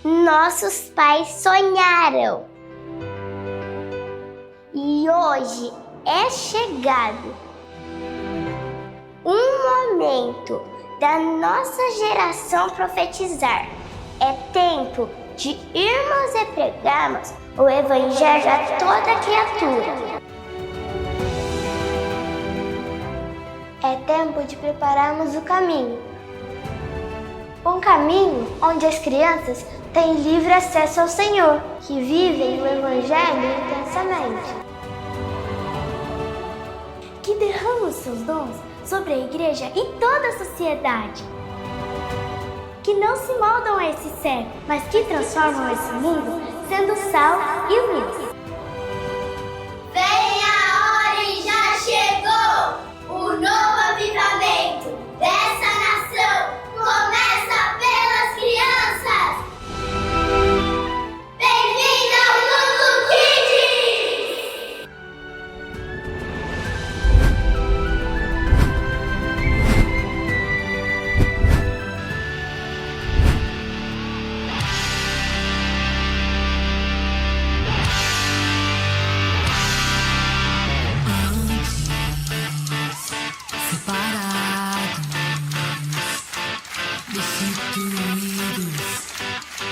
nossos pais sonharam. E hoje é chegado um momento da nossa geração profetizar. É tempo de irmos e pregarmos o Evangelho a toda criatura. É tempo de prepararmos o caminho. Um caminho onde as crianças têm livre acesso ao Senhor, que vivem o Evangelho intensamente. Que derrama os seus dons sobre a igreja e toda a sociedade. Que não se moldam a esse século, mas que transformam esse mundo sendo sal e luz. Vem a hora e já chegou! O novo avivamento dessa nação começa pelas crianças! Bem-vindo ao Lulu Kids! Destituídos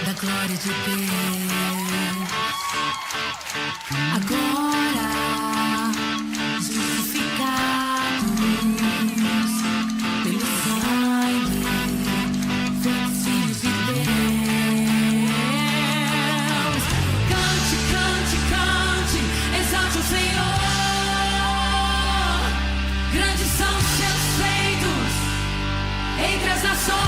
da glória de Deus, agora justificados pelo sangue, feitos filhos de Deus. Cante, cante, cante, exalte o Senhor. Grandes são os seus feitos entre as nações.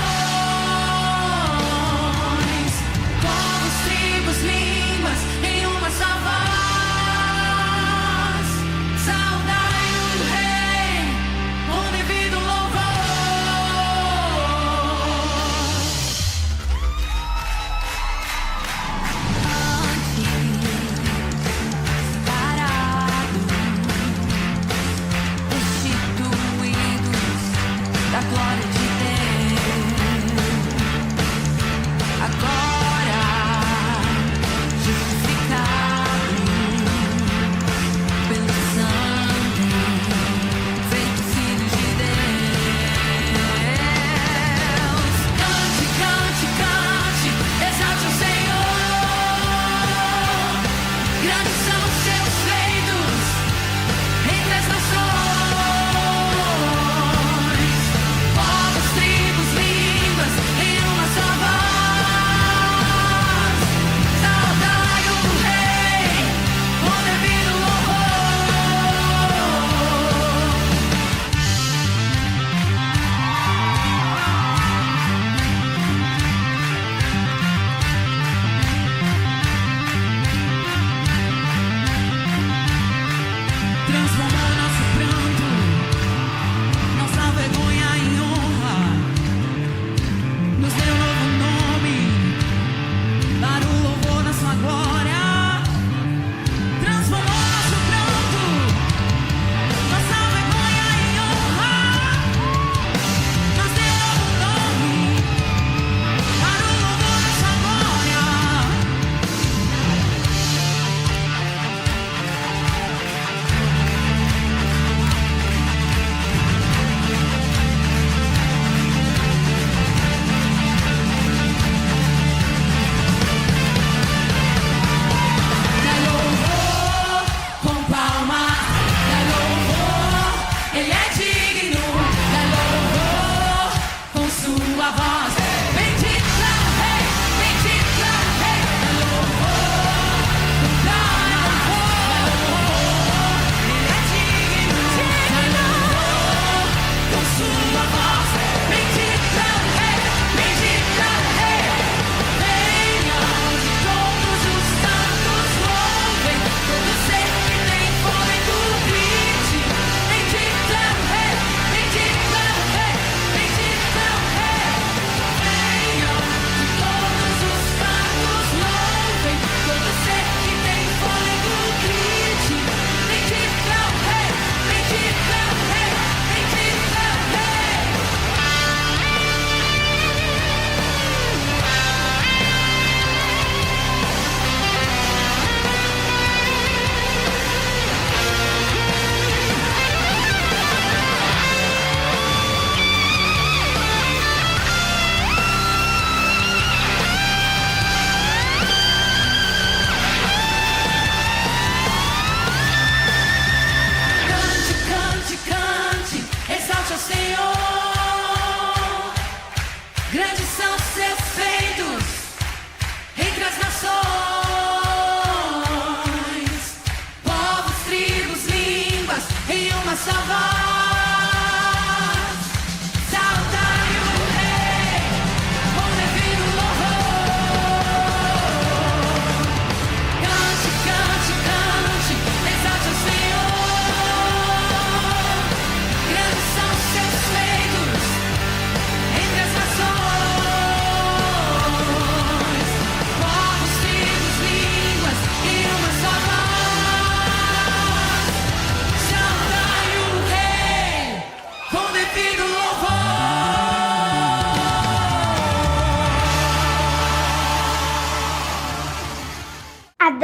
Povos, tribos, línguas, em uma só voz.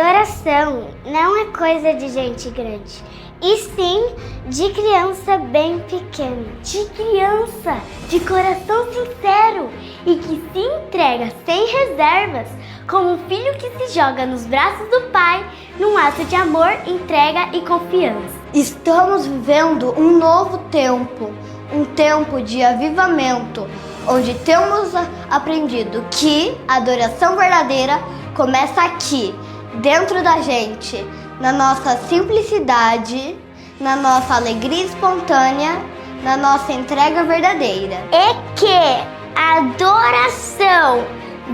Adoração não é coisa de gente grande, e sim de criança bem pequena. De criança, de coração sincero e que se entrega sem reservas, como um filho que se joga nos braços do pai num ato de amor, entrega e confiança. Estamos vivendo um novo tempo, um tempo de avivamento, onde temos aprendido que a adoração verdadeira começa aqui, dentro da gente, na nossa simplicidade, na nossa alegria espontânea, na nossa entrega verdadeira. E que a adoração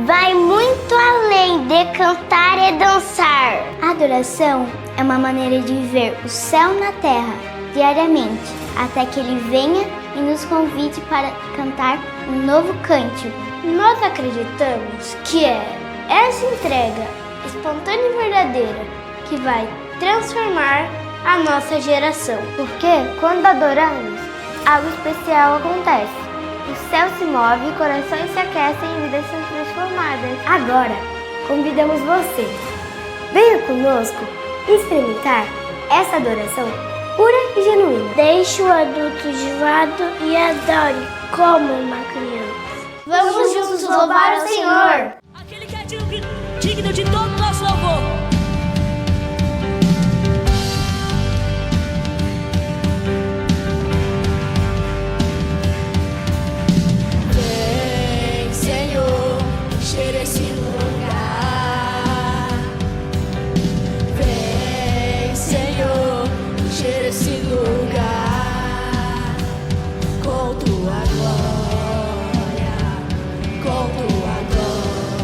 vai muito além de cantar e dançar. A adoração é uma maneira de viver o céu na terra diariamente, até que Ele venha e nos convide para cantar um novo cântico. Nós acreditamos que é essa entrega espontânea e verdadeira que vai transformar a nossa geração. Porque quando adoramos, algo especial acontece. O céu se move, corações se aquecem e vidas são transformadas. Agora, convidamos você. Venha conosco experimentar essa adoração pura e genuína. Deixe o adulto de lado e adore como uma criança. Vamos juntos louvar o Senhor! Aquele que é digno de todo o nosso louvor. Vem, Senhor, encher esse lugar. Vem, Senhor, encher esse lugar com tua glória, com tua glória.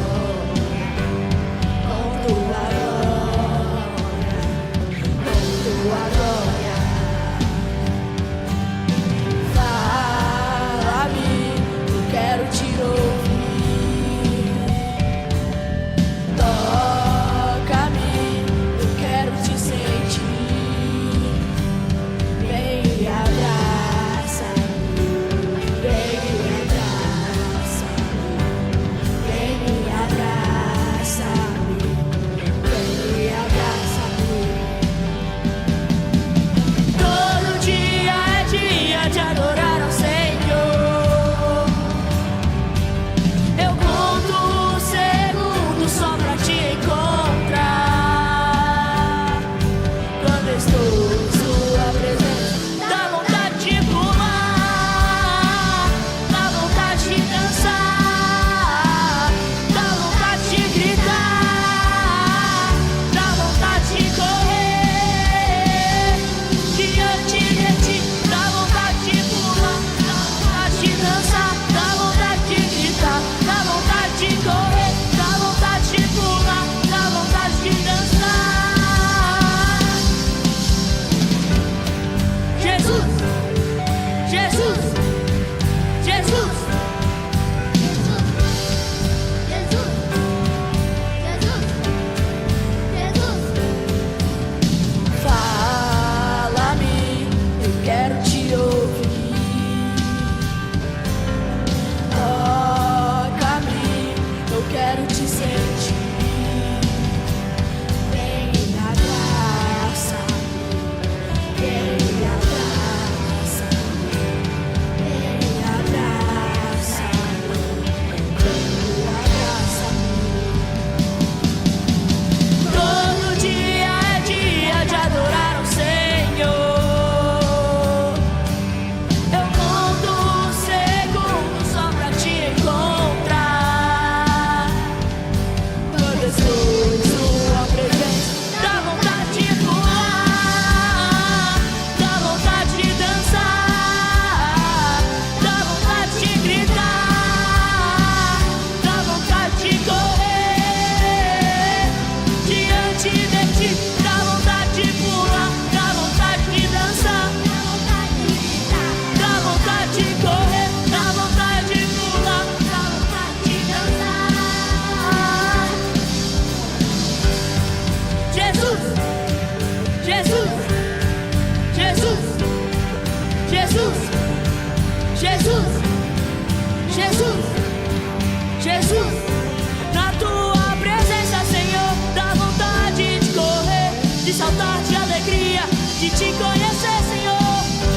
te conhecer, Senhor,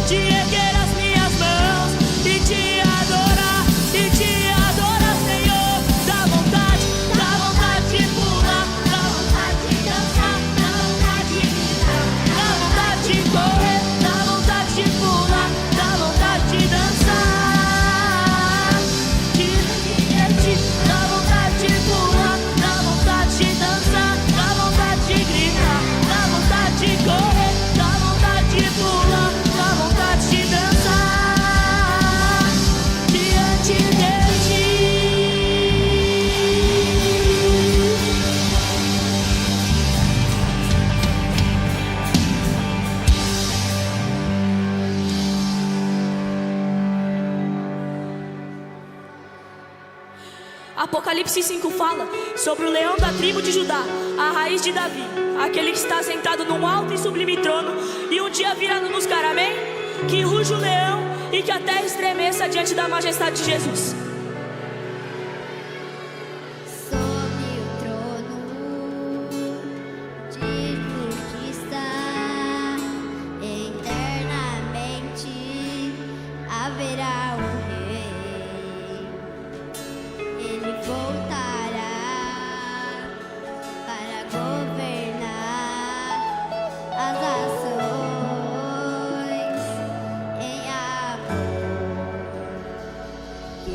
te erguer as minhas mãos e te adorar, Senhor. Dá vontade de pular, dá vontade de dançar, dá vontade de gritar, dá vontade de correr, dá vontade de pular, dá vontade de dançar, de divertir, dá vontade de pular, dá vontade de dançar, dá vontade de gritar, dá vontade de correr, dá vontade de pular, dá vontade de dançar diante de ti. Apocalipse 5 fala sobre o leão da tribo de Judá, a raiz de Davi, aquele que está sentado num alto e sublime trono e um dia virá nos buscar, amém? Que ruja o leão e que a terra estremeça diante da majestade de Jesus. Sobre o trono de justiça, eternamente haverá um rei. Ele voltará para governar as nações em amor. Que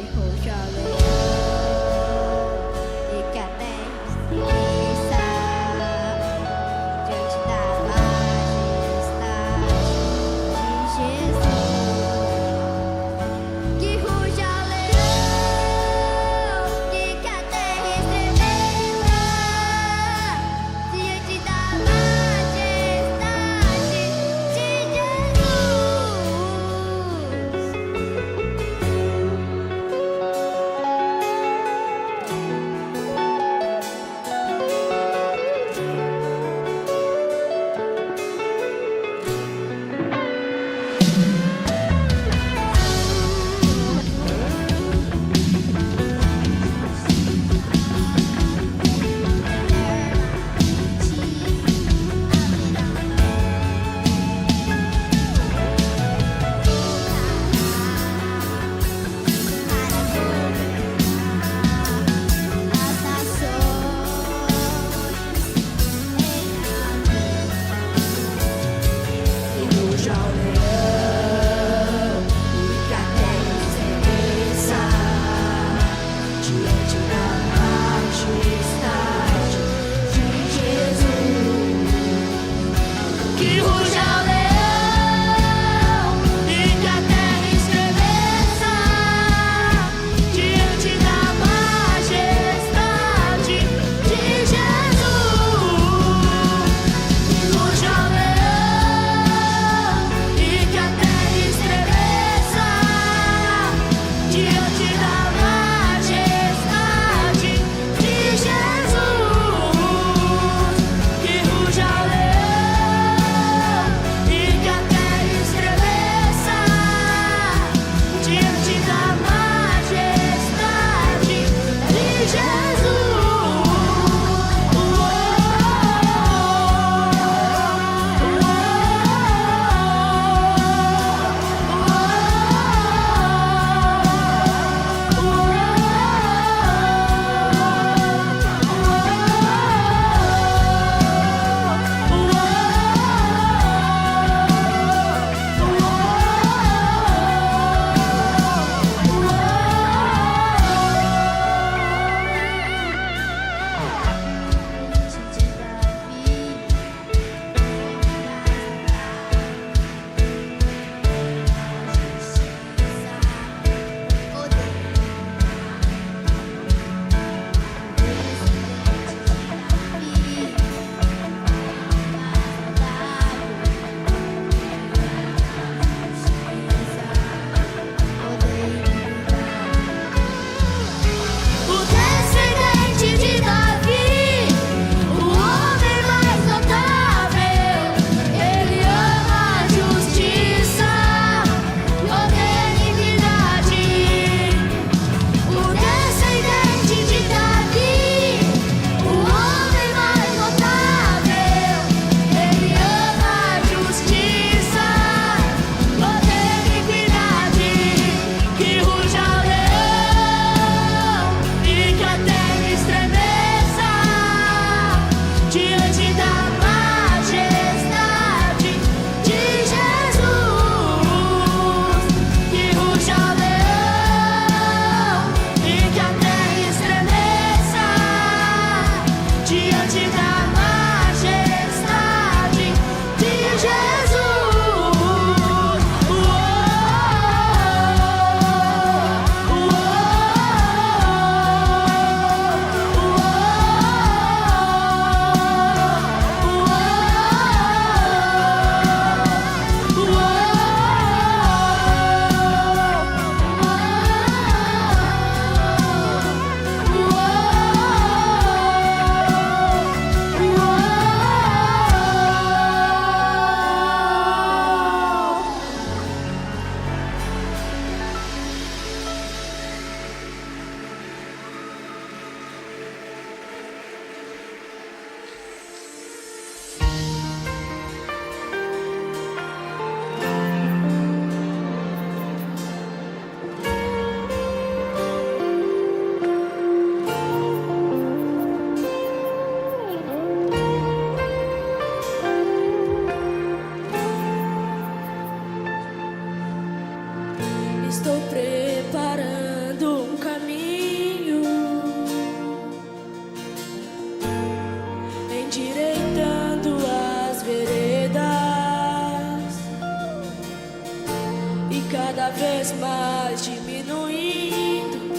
vez mais diminuindo.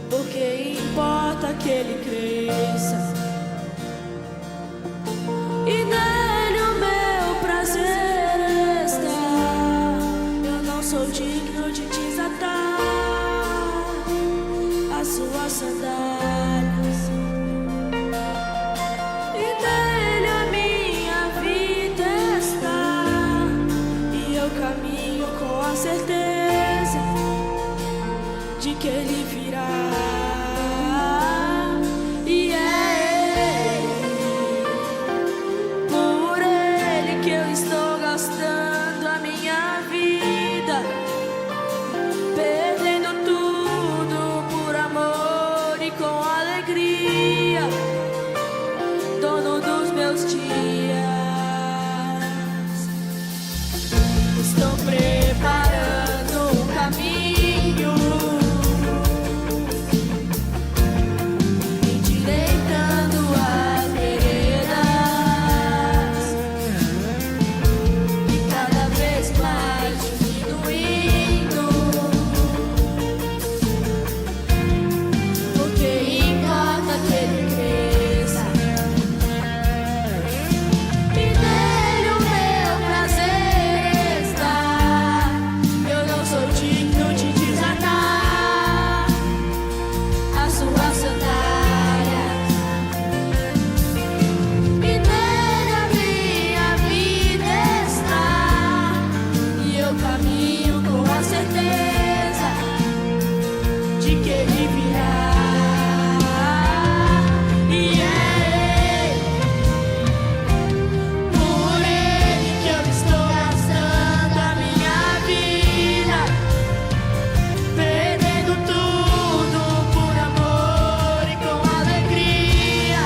Porque importa que ele cresça e nele o meu prazer está. Eu não sou digno de desatar as suas sandálias, e nele a minha vida está. E eu caminho com a certeza de que ele virá. E é por ele que eu estou gastando a minha vida, perdendo tudo por amor e com alegria, dono dos meus dias. Estou preparando um caminho, endireitando as veredas, e cada vez mais diminuindo. Porque importa que ele cresça e nele o meu prazer está. Eu não sou digno de desatar as suas sandálias, e nele a minha vida está. E eu caminho com a certeza de que ele virá. E é por ele que eu estou gastando a minha vida, perdendo tudo por amor e com alegria,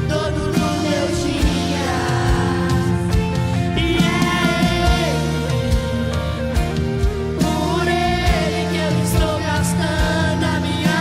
dono dos meus dias. E é por ele que eu estou gastando a minha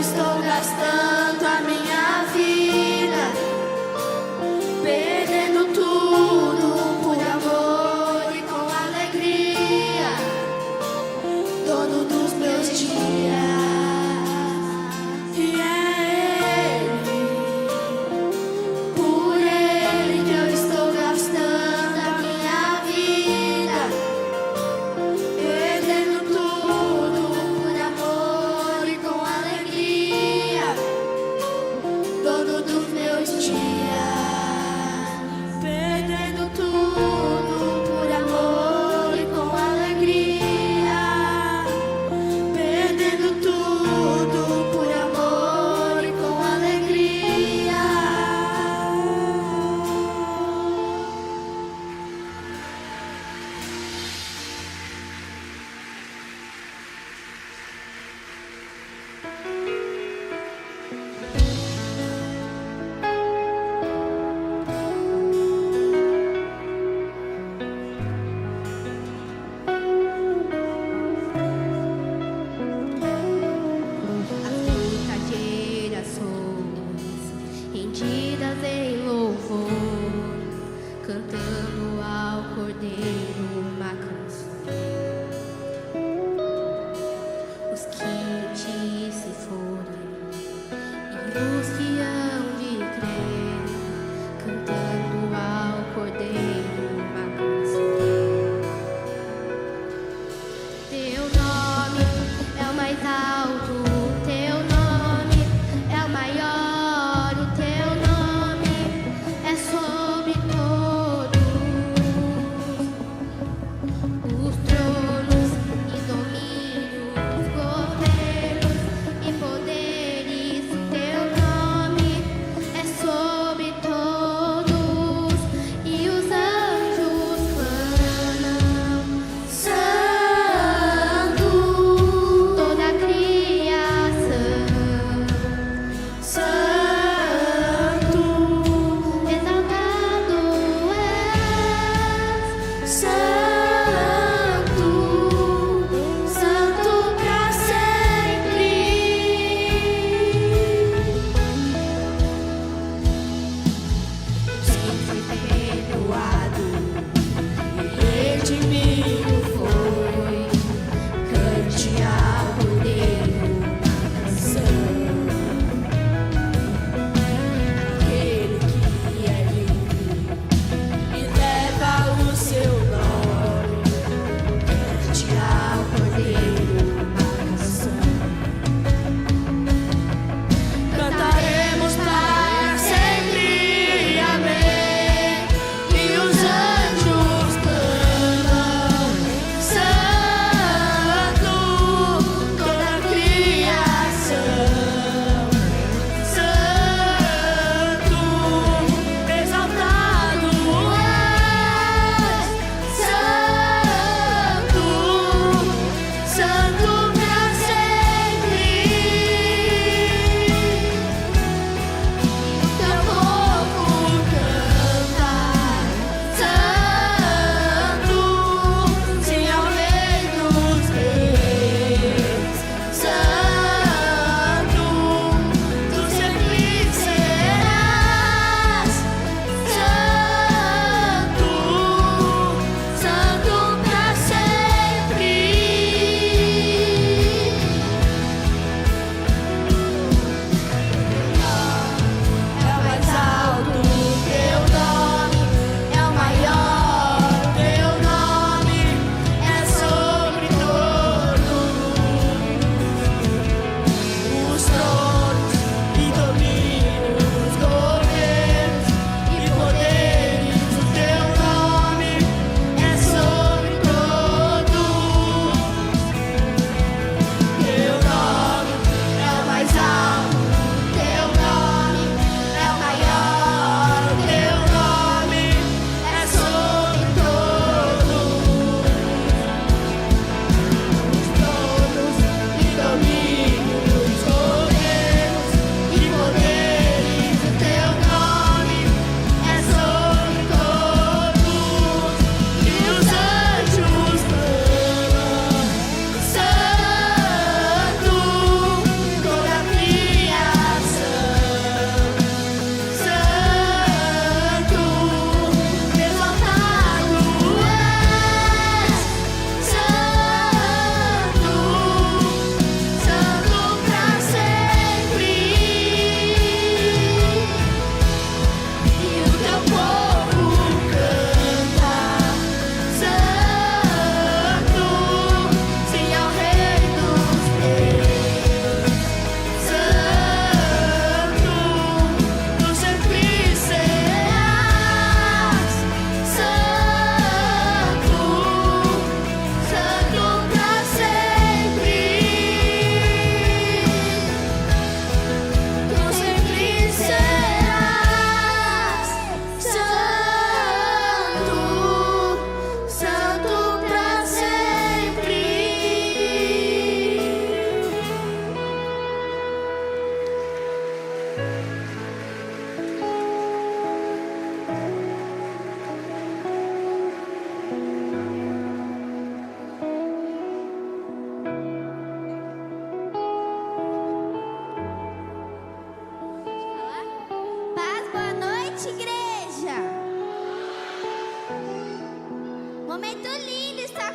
estou gastando a minha vida, perdendo tudo por amor e com alegria, dono dos meus dias. E é Ele, por Ele que eu estou gastando a minha vida, perdendo tudo por amor e com alegria, dono dos meus dias. Perdendo tudo por amor e com alegria, perdendo tudo por amor e com alegria. As gerações rendidas em louvor, cantando ao Cordeiro uma canção. Os que te se forem e os que hão de crer, cantando ao Cordeiro uma canção. Teu nome é o mais alto, teu nome é o maior, o teu nome é sobre todos os tronos e domínios, governos e poderes. O teu nome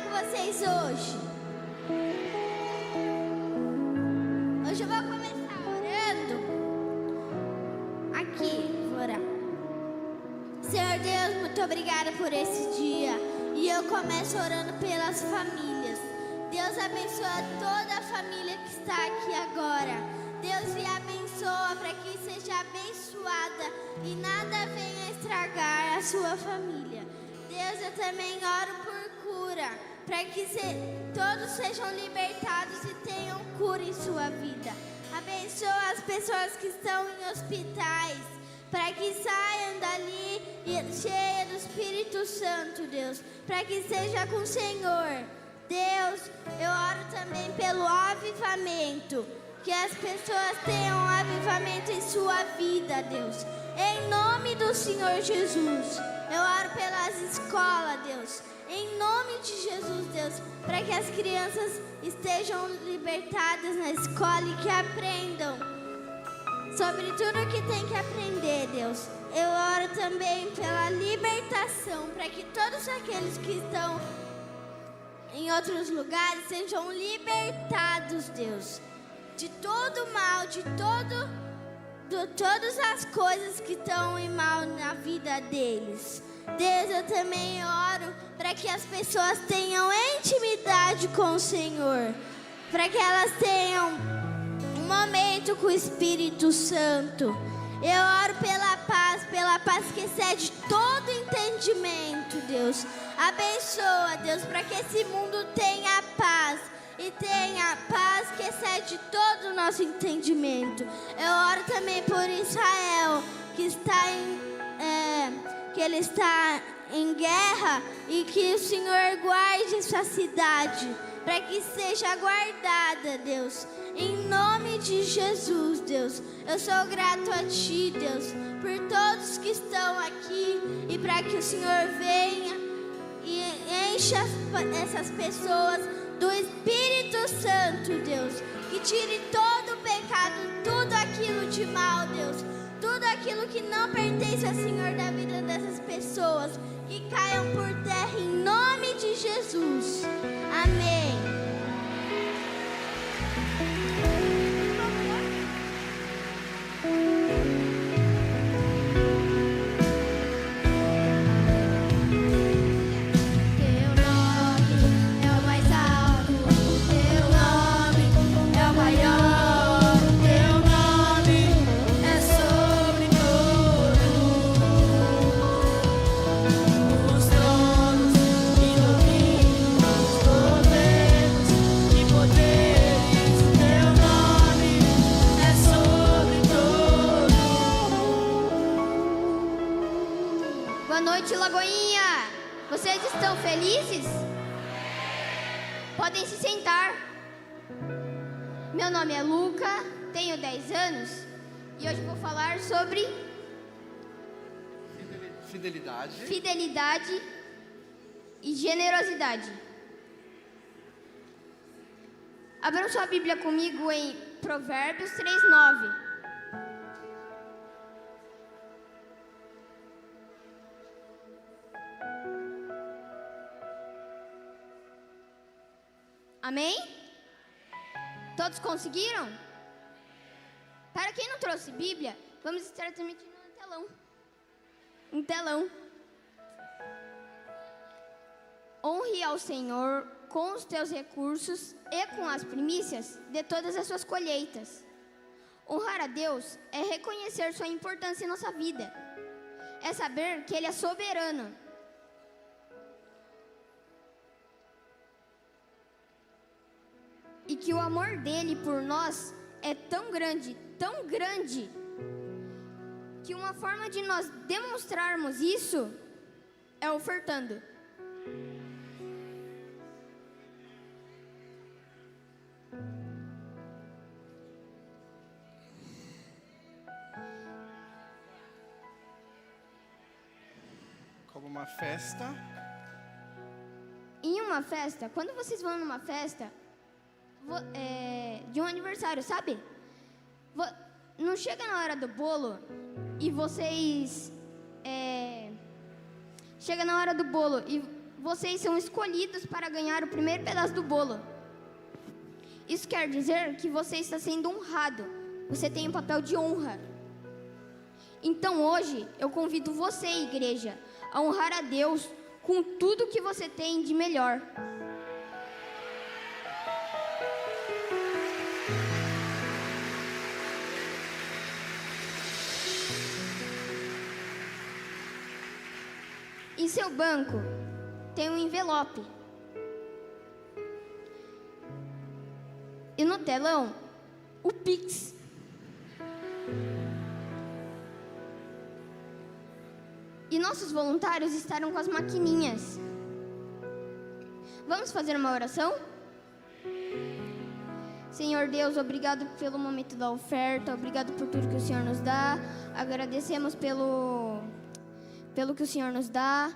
com vocês hoje. Hoje eu vou começar orando. Aqui, vou orar. Senhor Deus, muito obrigada por esse dia. E eu começo orando pelas famílias. Deus abençoa toda a família que está aqui agora. Deus me abençoa para que seja abençoada e nada venha estragar a sua família. Deus, eu também oro por cura, para que todos sejam libertados e tenham cura em sua vida. Abençoa as pessoas que estão em hospitais, para que saiam dali cheias do Espírito Santo, Deus, para que seja com o Senhor. Deus, eu oro também pelo avivamento, que as pessoas tenham um avivamento em sua vida, Deus. Em nome do Senhor Jesus, eu oro pelas escolas, Deus. Em nome de Jesus, Deus, para que as crianças estejam libertadas na escola e que aprendam sobre tudo que tem que aprender, Deus. Eu oro também pela libertação, para que todos aqueles que estão em outros lugares sejam libertados, Deus, de todo mal, de todas as coisas que estão em mal na vida deles. Deus, eu também oro para que as pessoas tenham intimidade com o Senhor, para que elas tenham um momento com o Espírito Santo. Eu oro pela paz que excede todo entendimento, Deus. Abençoa, Deus, para que esse mundo tenha paz e tenha paz que excede todo o nosso entendimento. Eu oro também por Israel, que ele está em guerra, e que o Senhor guarde essa cidade, para que seja guardada, Deus. Em nome de Jesus, Deus, eu sou grato a Ti, Deus, por todos que estão aqui, e para que o Senhor venha e encha essas pessoas do Espírito Santo, Deus, que tire todo o pecado, tudo aquilo de mal, Deus, tudo aquilo que não pertence ao Senhor da vida dessas pessoas, que caiam por terra em nome de Jesus. Amém. Boa noite, Lagoinha! Vocês estão felizes? Podem se sentar. Meu nome é Luca, tenho 10 anos e hoje vou falar sobre fidelidade e generosidade. Abram sua Bíblia comigo em Provérbios 3:9. Amém? Todos conseguiram? Para quem não trouxe Bíblia, vamos estar transmitindo no telão. Um telão. Honre ao Senhor com os teus recursos e com as primícias de todas as suas colheitas. Honrar a Deus é reconhecer sua importância em nossa vida. É saber que Ele é soberano. E que o amor dele por nós é tão grande, que uma forma de nós demonstrarmos isso é ofertando. Como uma festa. Em uma festa, quando vocês vão numa festa de um aniversário, sabe? Não chega na hora do bolo e vocês... chega na hora do bolo e vocês são escolhidos para ganhar o primeiro pedaço do bolo. Isso quer dizer que você está sendo honrado. Você tem um papel de honra. Então hoje eu convido você, igreja, a honrar a Deus com tudo que você tem de melhor. Em seu banco tem um envelope. E no telão, o Pix. E nossos voluntários estarão com as maquininhas. Vamos fazer uma oração? Senhor Deus, obrigado pelo momento da oferta, obrigado por tudo que o Senhor nos dá. Agradecemos pelo que o Senhor nos dá.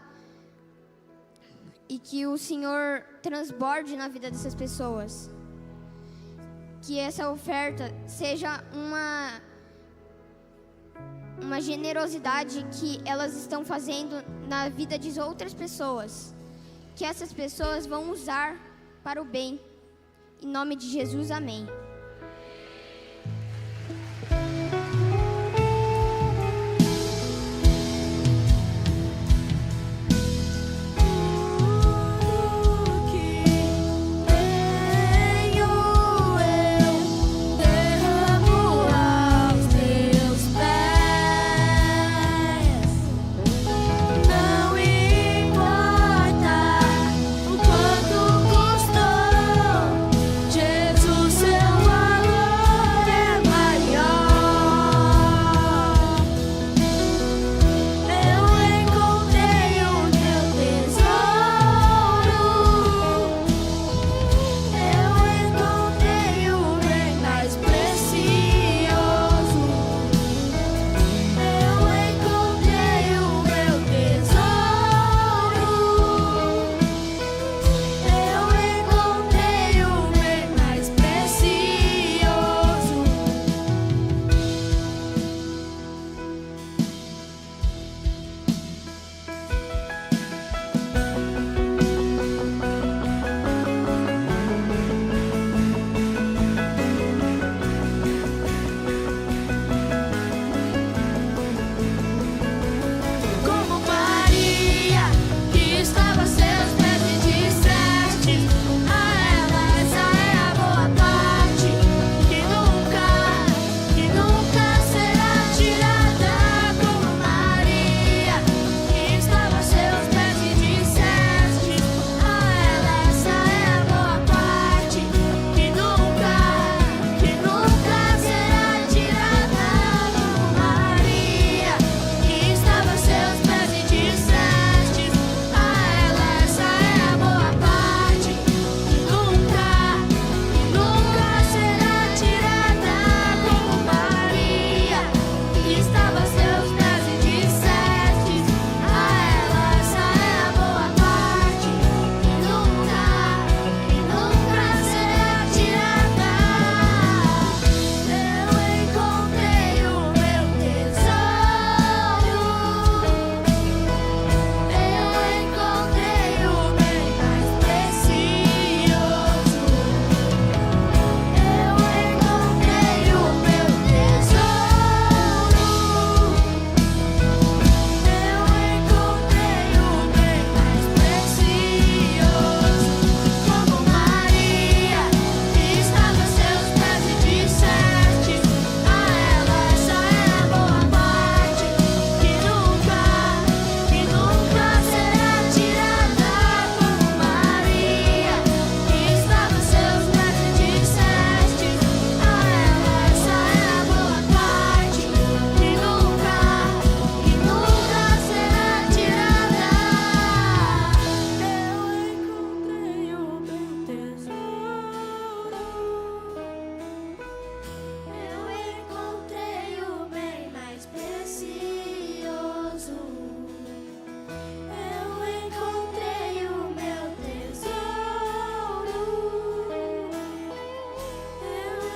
E que o Senhor transborde na vida dessas pessoas. Que essa oferta seja uma generosidade que elas estão fazendo na vida de outras pessoas. Que essas pessoas vão usar para o bem. Em nome de Jesus, amém.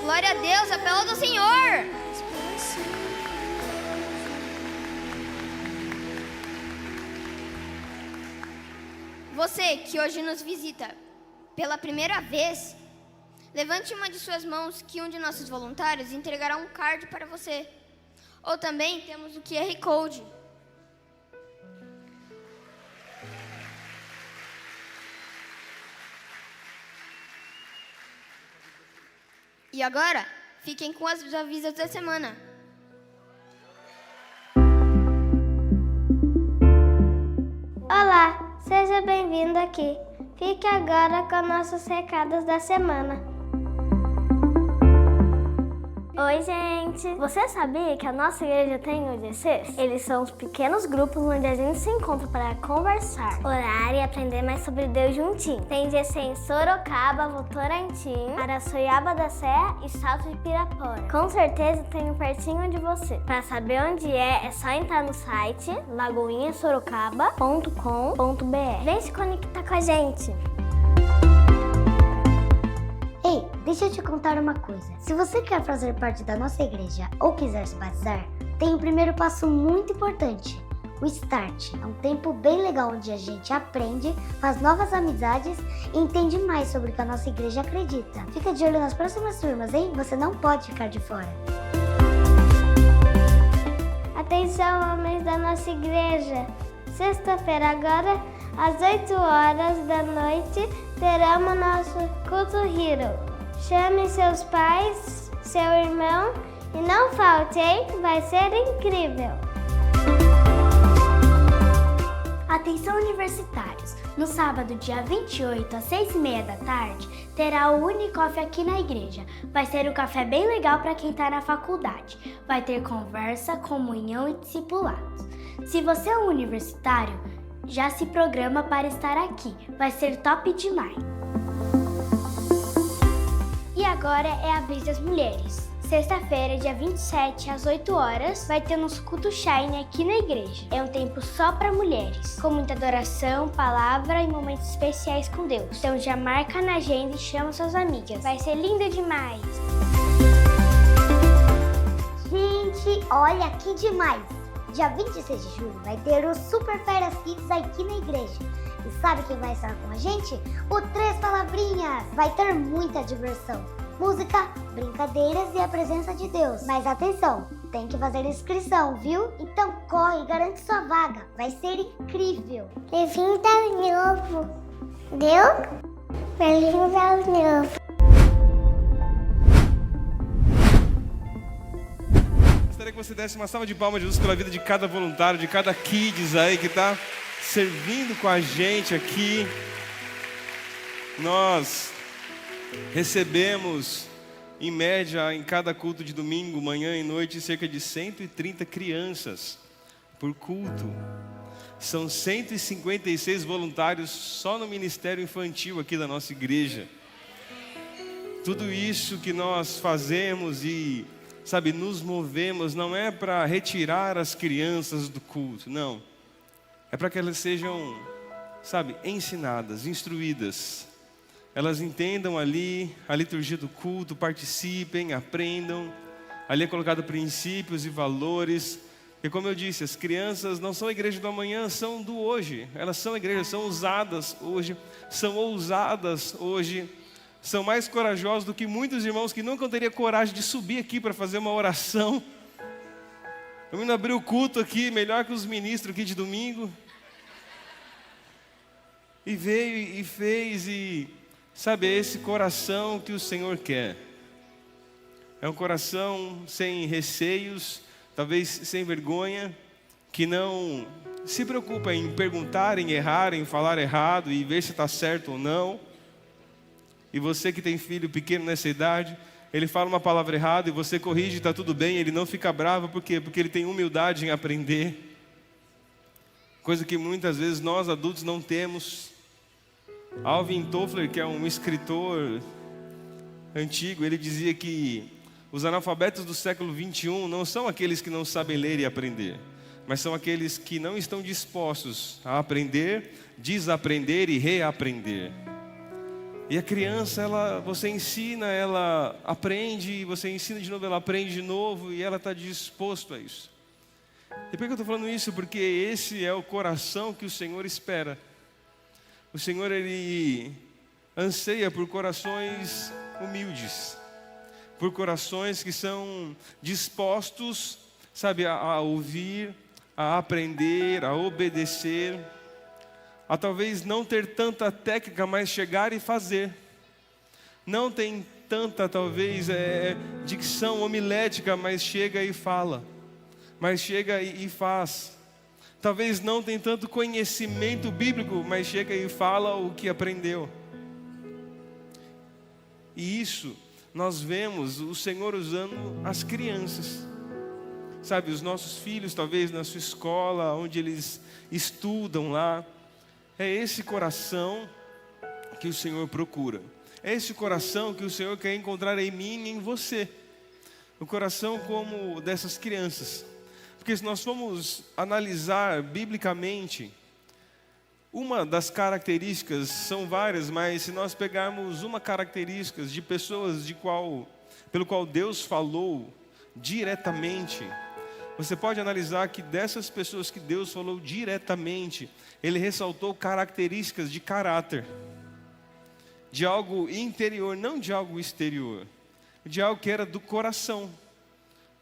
Glória a Deus, aplauda o Senhor. Você que hoje nos visita pela primeira vez, levante uma de suas mãos que um de nossos voluntários entregará um card para você. Ou também temos o QR Code. E agora, fiquem com os avisos da semana. Olá, seja bem-vindo aqui. Fique agora com nossos recados da semana. Oi, gente! Você sabia que a nossa igreja tem UGCs? Eles são os pequenos grupos onde a gente se encontra para conversar, orar e aprender mais sobre Deus juntinho. Tem GC em Sorocaba, Votorantim, Araçoiaba da Serra e Salto de Pirapora. Com certeza tem um pertinho de você. Para saber onde é só entrar no site lagoinhasorocaba.com.br. Vem se conectar com a gente! Ei, deixa eu te contar uma coisa. Se você quer fazer parte da nossa igreja ou quiser se batizar, tem um primeiro passo muito importante, o Start. É um tempo bem legal onde a gente aprende, faz novas amizades e entende mais sobre o que a nossa igreja acredita. Fica de olho nas próximas turmas, hein? Você não pode ficar de fora. Atenção, homens da nossa igreja! Sexta-feira agora, às 8 horas da noite, teremos nosso culto Hero. Chame seus pais, seu irmão e não falte, hein? Vai ser incrível! Atenção universitários! No sábado, dia 28, às 6h30 da tarde, terá o Unicoff aqui na igreja. Vai ser um café bem legal para quem está na faculdade. Vai ter conversa, comunhão e discipulados. Se você é um universitário, já se programa para estar aqui. Vai ser top demais! E agora é a vez das mulheres. Sexta-feira, dia 27, às 8 horas, vai ter nosso culto Shine aqui na igreja. É um tempo só para mulheres, com muita adoração, palavra e momentos especiais com Deus. Então já marca na agenda e chama suas amigas. Vai ser lindo demais! Gente, olha que demais! Dia 26 de julho vai ter o Super Férias Kids aqui na igreja. E sabe quem vai estar com a gente? O Três Palavrinhas! Vai ter muita diversão, música, brincadeiras e a presença de Deus. Mas atenção, tem que fazer inscrição, viu? Então corre e garante sua vaga. Vai ser incrível! Bem-vindo ao novo. Deu? Bem-vindo ao novo. Gostaria que você desse uma salva de palmas de luz pela vida de cada voluntário, de cada kids aí que está servindo com a gente aqui. Nós recebemos, em média, em cada culto de domingo, manhã e noite, cerca de 130 crianças por culto. São 156 voluntários só no Ministério Infantil aqui da nossa igreja. Tudo isso que nós fazemos e, sabe, nos movemos, não é para retirar as crianças do culto, não. É para que elas sejam, sabe, ensinadas, instruídas. Elas entendam ali a liturgia do culto, participem, aprendam. Ali é colocado princípios e valores. E como eu disse, as crianças não são a igreja do amanhã, são do hoje. Elas são a igreja, são usadas hoje, são ousadas hoje. São mais corajosos do que muitos irmãos que nunca teriam coragem de subir aqui para fazer uma oração. O menino abriu o culto aqui, melhor que os ministros aqui de domingo. E veio e fez, e sabe, é esse coração que o Senhor quer. É um coração sem receios, talvez sem vergonha, que não se preocupa em perguntar, em errar, em falar errado e ver se está certo ou não. E você que tem filho pequeno nessa idade, ele fala uma palavra errada e você corrige, está tudo bem, ele não fica bravo, por quê? Porque ele tem humildade em aprender. Coisa que muitas vezes nós adultos não temos. Alvin Toffler, que é um escritor antigo, ele dizia que os analfabetos do século 21 não são aqueles que não sabem ler e aprender, mas são aqueles que não estão dispostos a aprender, desaprender e reaprender. E a criança, você ensina, ela aprende, você ensina de novo, ela aprende de novo e ela está disposto a isso. E por que eu estou falando isso? Porque esse é o coração que o Senhor espera. O Senhor, Ele anseia por corações humildes, por corações que são dispostos, sabe, a ouvir, a aprender, a obedecer, a talvez não ter tanta técnica, mas chegar e fazer. Não tem tanta, talvez, dicção homilética, mas chega e fala, mas chega e faz. Talvez não tem tanto conhecimento bíblico, mas chega e fala o que aprendeu. E isso nós vemos o Senhor usando as crianças. Sabe, os nossos filhos, talvez na sua escola, onde eles estudam lá. É esse coração que o Senhor procura. É esse coração que o Senhor quer encontrar em mim e em você. O coração como dessas crianças. Porque se nós formos analisar biblicamente, uma das características, são várias, mas se nós pegarmos uma característica de pessoas pelo qual Deus falou diretamente, você pode analisar que dessas pessoas que Deus falou diretamente, Ele ressaltou características de caráter, de algo interior, não de algo exterior, de algo que era do coração.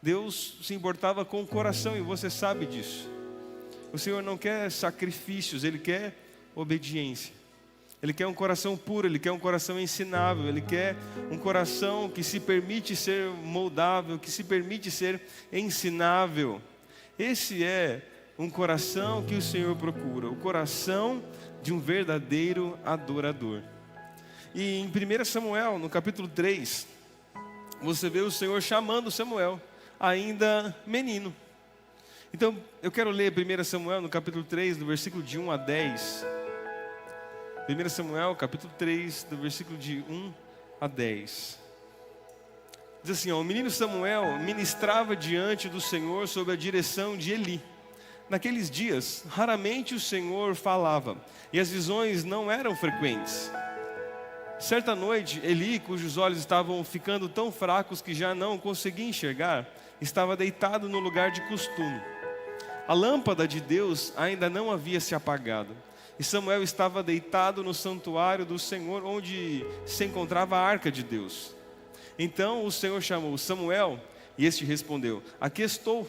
Deus se importava com o coração e você sabe disso. O Senhor não quer sacrifícios, Ele quer obediência. Ele quer um coração puro, Ele quer um coração ensinável, Ele quer um coração que se permite ser moldável, que se permite ser ensinável. Esse é um coração que o Senhor procura, o coração de um verdadeiro adorador. E em 1 Samuel, no capítulo 3, você vê o Senhor chamando Samuel, ainda menino. Então, eu quero ler 1 Samuel, no capítulo 3, do versículo de 1 a 10. 1 Samuel, capítulo 3, do versículo de 1 a 10. Diz assim, o menino Samuel ministrava diante do Senhor sob a direção de Eli. Naqueles dias, raramente o Senhor falava, e as visões não eram frequentes. Certa noite, Eli, cujos olhos estavam ficando tão fracos que já não conseguia enxergar, estava deitado no lugar de costume. A lâmpada de Deus ainda não havia se apagado. E Samuel estava deitado no santuário do Senhor, onde se encontrava a arca de Deus. Então o Senhor chamou Samuel, e este respondeu, aqui estou.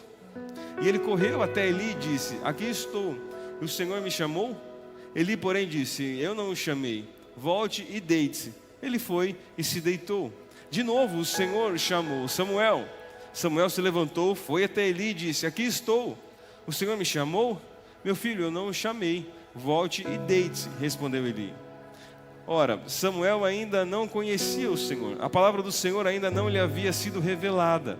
E ele correu até Eli e disse, aqui estou. E o Senhor me chamou? Eli, porém, disse, eu não o chamei. Volte e deite-se. Ele foi e se deitou. De novo o Senhor chamou Samuel. Samuel se levantou, foi até Eli e disse, aqui estou. O Senhor me chamou? Meu filho, eu não o chamei. Volte e deite-se, respondeu Eli. Ora, Samuel ainda não conhecia o Senhor. A palavra do Senhor ainda não lhe havia sido revelada.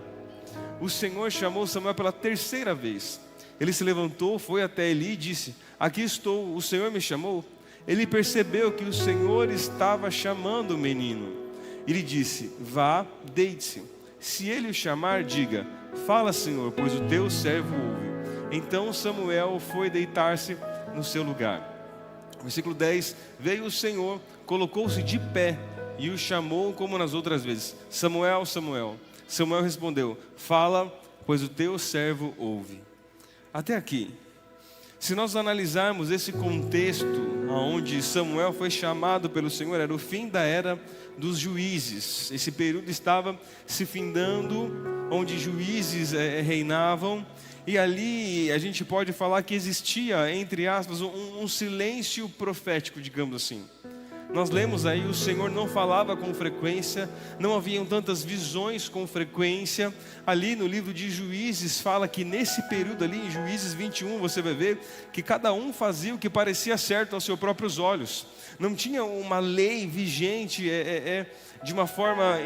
O Senhor chamou Samuel pela terceira vez. Ele se levantou, foi até Eli e disse, aqui estou, o Senhor me chamou? Ele percebeu que o Senhor estava chamando o menino. Ele disse, vá, deite-se. Se ele o chamar, diga, fala, Senhor, pois o teu servo ouve. Então Samuel foi deitar-se no seu lugar. Versículo 10, veio o Senhor, colocou-se de pé e o chamou como nas outras vezes. Samuel, Samuel. Samuel respondeu, fala, pois o teu servo ouve. Até aqui, se nós analisarmos esse contexto, onde Samuel foi chamado pelo Senhor, era o fim da era dos juízes. Esse período estava se findando, onde juízes reinavam. E ali a gente pode falar que existia, entre aspas, um silêncio profético, digamos assim. Nós lemos aí, o Senhor não falava com frequência, não haviam tantas visões com frequência. Ali no livro de Juízes fala que nesse período ali, em Juízes 21, você vai ver que cada um fazia o que parecia certo aos seus próprios olhos. Não tinha uma lei vigente de uma forma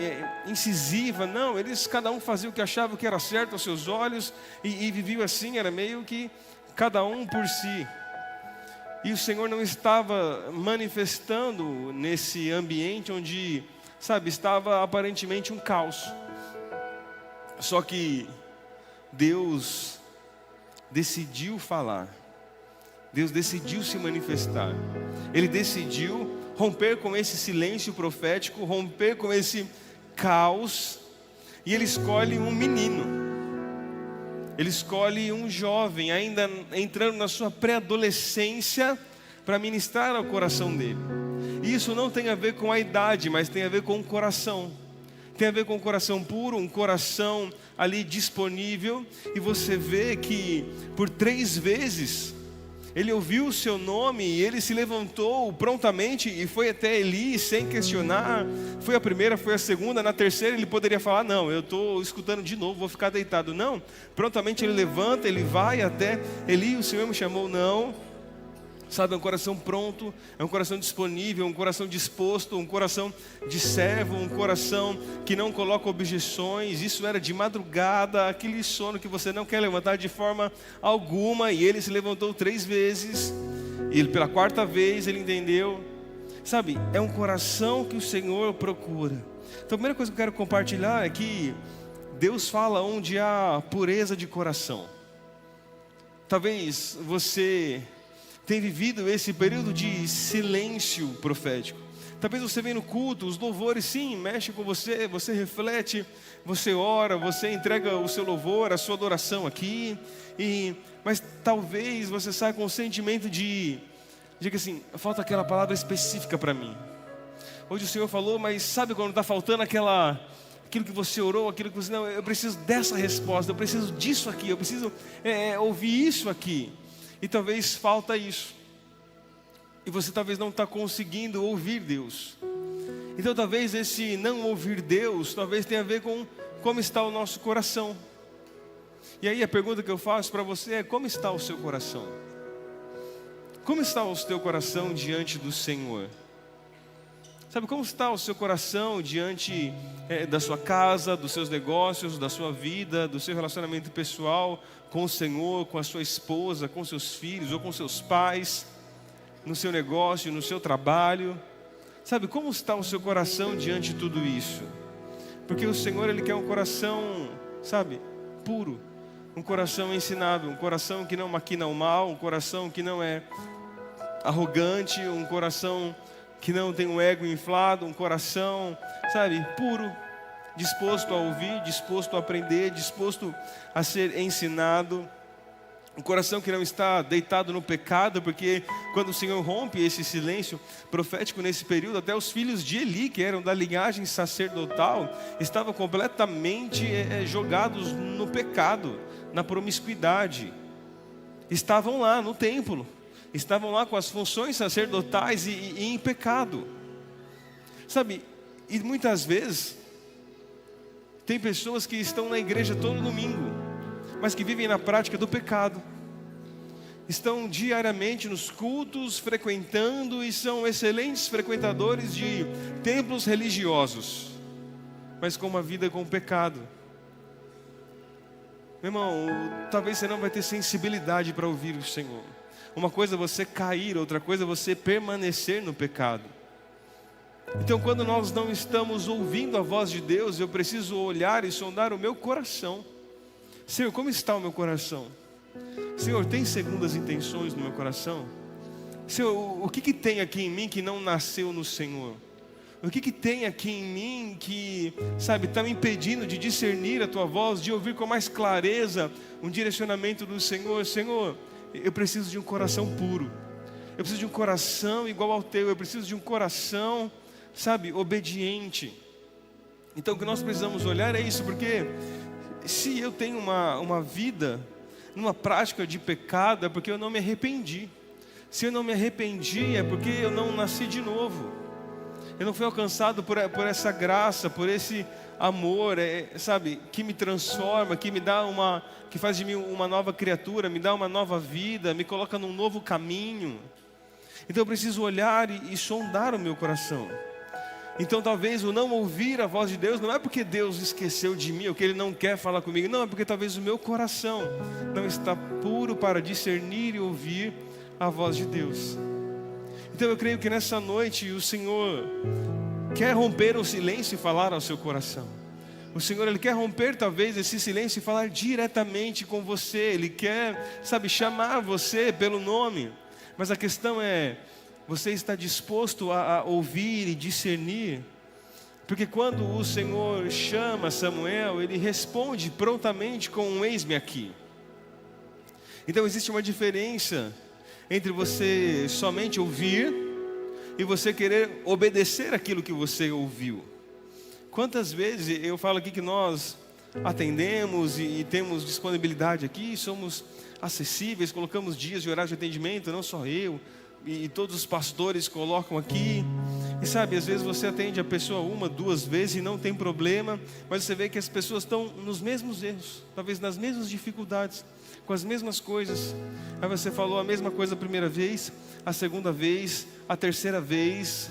incisiva, não. Cada um fazia o que achava que era certo aos seus olhos e viviam assim, era meio que cada um por si. E o Senhor não estava manifestando nesse ambiente onde, sabe, estava aparentemente um caos. Só que Deus decidiu falar. Deus decidiu se manifestar. Ele decidiu romper com esse silêncio profético, romper com esse caos. E Ele escolhe um menino. Ele escolhe um jovem, ainda entrando na sua pré-adolescência, para ministrar ao coração dele. E isso não tem a ver com a idade, mas tem a ver com o coração. Tem a ver com um coração puro, um coração ali disponível. E você vê que por 3 vezes ele ouviu o seu nome e ele se levantou prontamente e foi até Eli sem questionar. Foi a primeira, foi a segunda, na terceira ele poderia falar: não, eu estou escutando de novo, vou ficar deitado. Não, prontamente ele levanta, ele vai até Eli, o Senhor me chamou. Não. Sabe, é um coração pronto, é um coração disponível, um coração disposto, um coração de servo, um coração que não coloca objeções. Isso era de madrugada, aquele sono que você não quer levantar de forma alguma. E ele se levantou 3 vezes, e pela 4ª vez ele entendeu. Sabe, é um coração que o Senhor procura. Então a primeira coisa que eu quero compartilhar é que Deus fala onde há pureza de coração. Talvez você tem vivido esse período de silêncio profético. Talvez você venha no culto, os louvores sim, mexem com você, você reflete, você ora, você entrega o seu louvor, a sua adoração aqui, mas talvez você saia com o sentimento de que assim, falta aquela palavra específica para mim. Hoje o Senhor falou, mas sabe quando está faltando aquilo que você orou, aquilo que você... Não, eu preciso dessa resposta, eu preciso disso aqui, eu preciso ouvir isso aqui. E talvez falta isso. E você talvez não está conseguindo ouvir Deus. Então talvez esse não ouvir Deus, talvez tenha a ver com como está o nosso coração. E aí a pergunta que eu faço para você é: como está o seu coração? Como está o teu coração diante do Senhor? Sabe, como está o seu coração diante da sua casa, dos seus negócios, da sua vida, do seu relacionamento pessoal com o Senhor, com a sua esposa, com seus filhos ou com seus pais, no seu negócio, no seu trabalho? Sabe, como está o seu coração diante de tudo isso? Porque o Senhor, Ele quer um coração, sabe, puro, um coração ensinável, um coração que não maquina o mal, um coração que não é arrogante, um coração que não tem um ego inflado, um coração, sabe, puro, disposto a ouvir, disposto a aprender, disposto a ser ensinado. Um coração que não está deitado no pecado, porque quando o Senhor rompe esse silêncio profético nesse período, até os filhos de Eli, que eram da linhagem sacerdotal, estavam completamente jogados no pecado, na promiscuidade. Estavam lá no templo, estavam lá com as funções sacerdotais e em pecado. Sabe, e muitas vezes tem pessoas que estão na igreja todo domingo, mas que vivem na prática do pecado. Estão diariamente nos cultos, frequentando, e são excelentes frequentadores de templos religiosos, mas com uma vida com pecado. Meu irmão, talvez você não vai ter sensibilidade para ouvir o Senhor. Uma coisa é você cair, outra coisa é você permanecer no pecado. Então, quando nós não estamos ouvindo a voz de Deus, eu preciso olhar e sondar o meu coração. Senhor, como está o meu coração? Senhor, tem segundas intenções no meu coração? Senhor, o que tem aqui em mim que não nasceu no Senhor? O que tem aqui em mim que, sabe, está me impedindo de discernir a Tua voz, de ouvir com mais clareza um direcionamento do Senhor? Senhor, eu preciso de um coração puro. Eu preciso de um coração igual ao Teu. Eu preciso de um coração, sabe, obediente. Então o que nós precisamos olhar é isso, porque se eu tenho uma vida numa prática de pecado, é porque eu não me arrependi. Se eu não me arrependi, é porque eu não nasci de novo. Eu não fui alcançado por essa graça, por esse amor, sabe, que me transforma, que me dá que faz de mim uma nova criatura, me dá uma nova vida, me coloca num novo caminho. Então eu preciso olhar e sondar o meu coração. Então talvez o não ouvir a voz de Deus não é porque Deus esqueceu de mim ou que Ele não quer falar comigo. Não, é porque talvez o meu coração não está puro para discernir e ouvir a voz de Deus. Então eu creio que nessa noite o Senhor quer romper o silêncio e falar ao seu coração. O Senhor, Ele quer romper talvez esse silêncio e falar diretamente com você. Ele quer, sabe, chamar você pelo nome. Mas a questão é: você está disposto a ouvir e discernir? Porque quando o Senhor chama Samuel, Ele responde prontamente com um eis-me aqui. Então existe uma diferença entre você somente ouvir e você querer obedecer aquilo que você ouviu. Quantas vezes eu falo aqui que nós atendemos e temos disponibilidade aqui, somos acessíveis, colocamos dias de horário de atendimento, não só eu, e todos os pastores colocam aqui. E sabe, às vezes você atende a pessoa 1, 2 vezes e não tem problema, mas você vê que as pessoas estão nos mesmos erros, talvez nas mesmas dificuldades, com as mesmas coisas. Aí você falou a mesma coisa a primeira vez, a segunda vez, a terceira vez.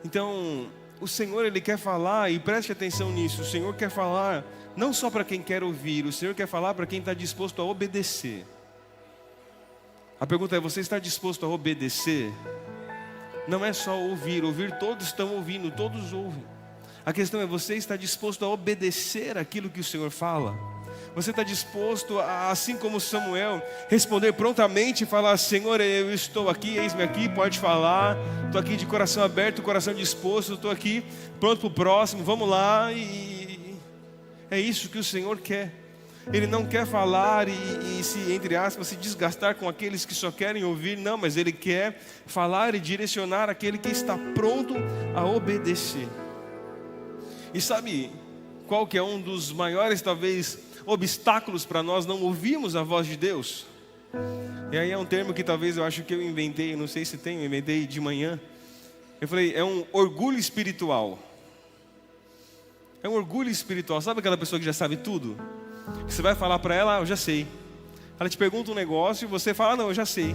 Então, o Senhor, Ele quer falar, e preste atenção nisso, o Senhor quer falar não só para quem quer ouvir, o Senhor quer falar para quem está disposto a obedecer. A pergunta é, você está disposto a obedecer? Não é só ouvir todos estão ouvindo, todos ouvem. A questão é, você está disposto a obedecer aquilo que o Senhor fala? Você está disposto a, assim como Samuel, responder prontamente e falar, Senhor, eu estou aqui, eis-me aqui, pode falar, estou aqui de coração aberto, coração disposto, estou aqui pronto para o próximo, vamos lá. E é isso que o Senhor quer. Ele não quer falar e se, entre aspas, se desgastar com aqueles que só querem ouvir, não, mas Ele quer falar e direcionar aquele que está pronto a obedecer. E sabe qual que é um dos maiores, talvez, obstáculos para nós não ouvirmos a voz de Deus? E aí é um termo que talvez eu acho que eu inventei, não sei se tem, eu inventei de manhã. Eu falei, é um orgulho espiritual. É um orgulho espiritual. Sabe aquela pessoa que já sabe tudo? Você vai falar para ela, eu já sei. Ela te pergunta um negócio e você fala, não, eu já sei.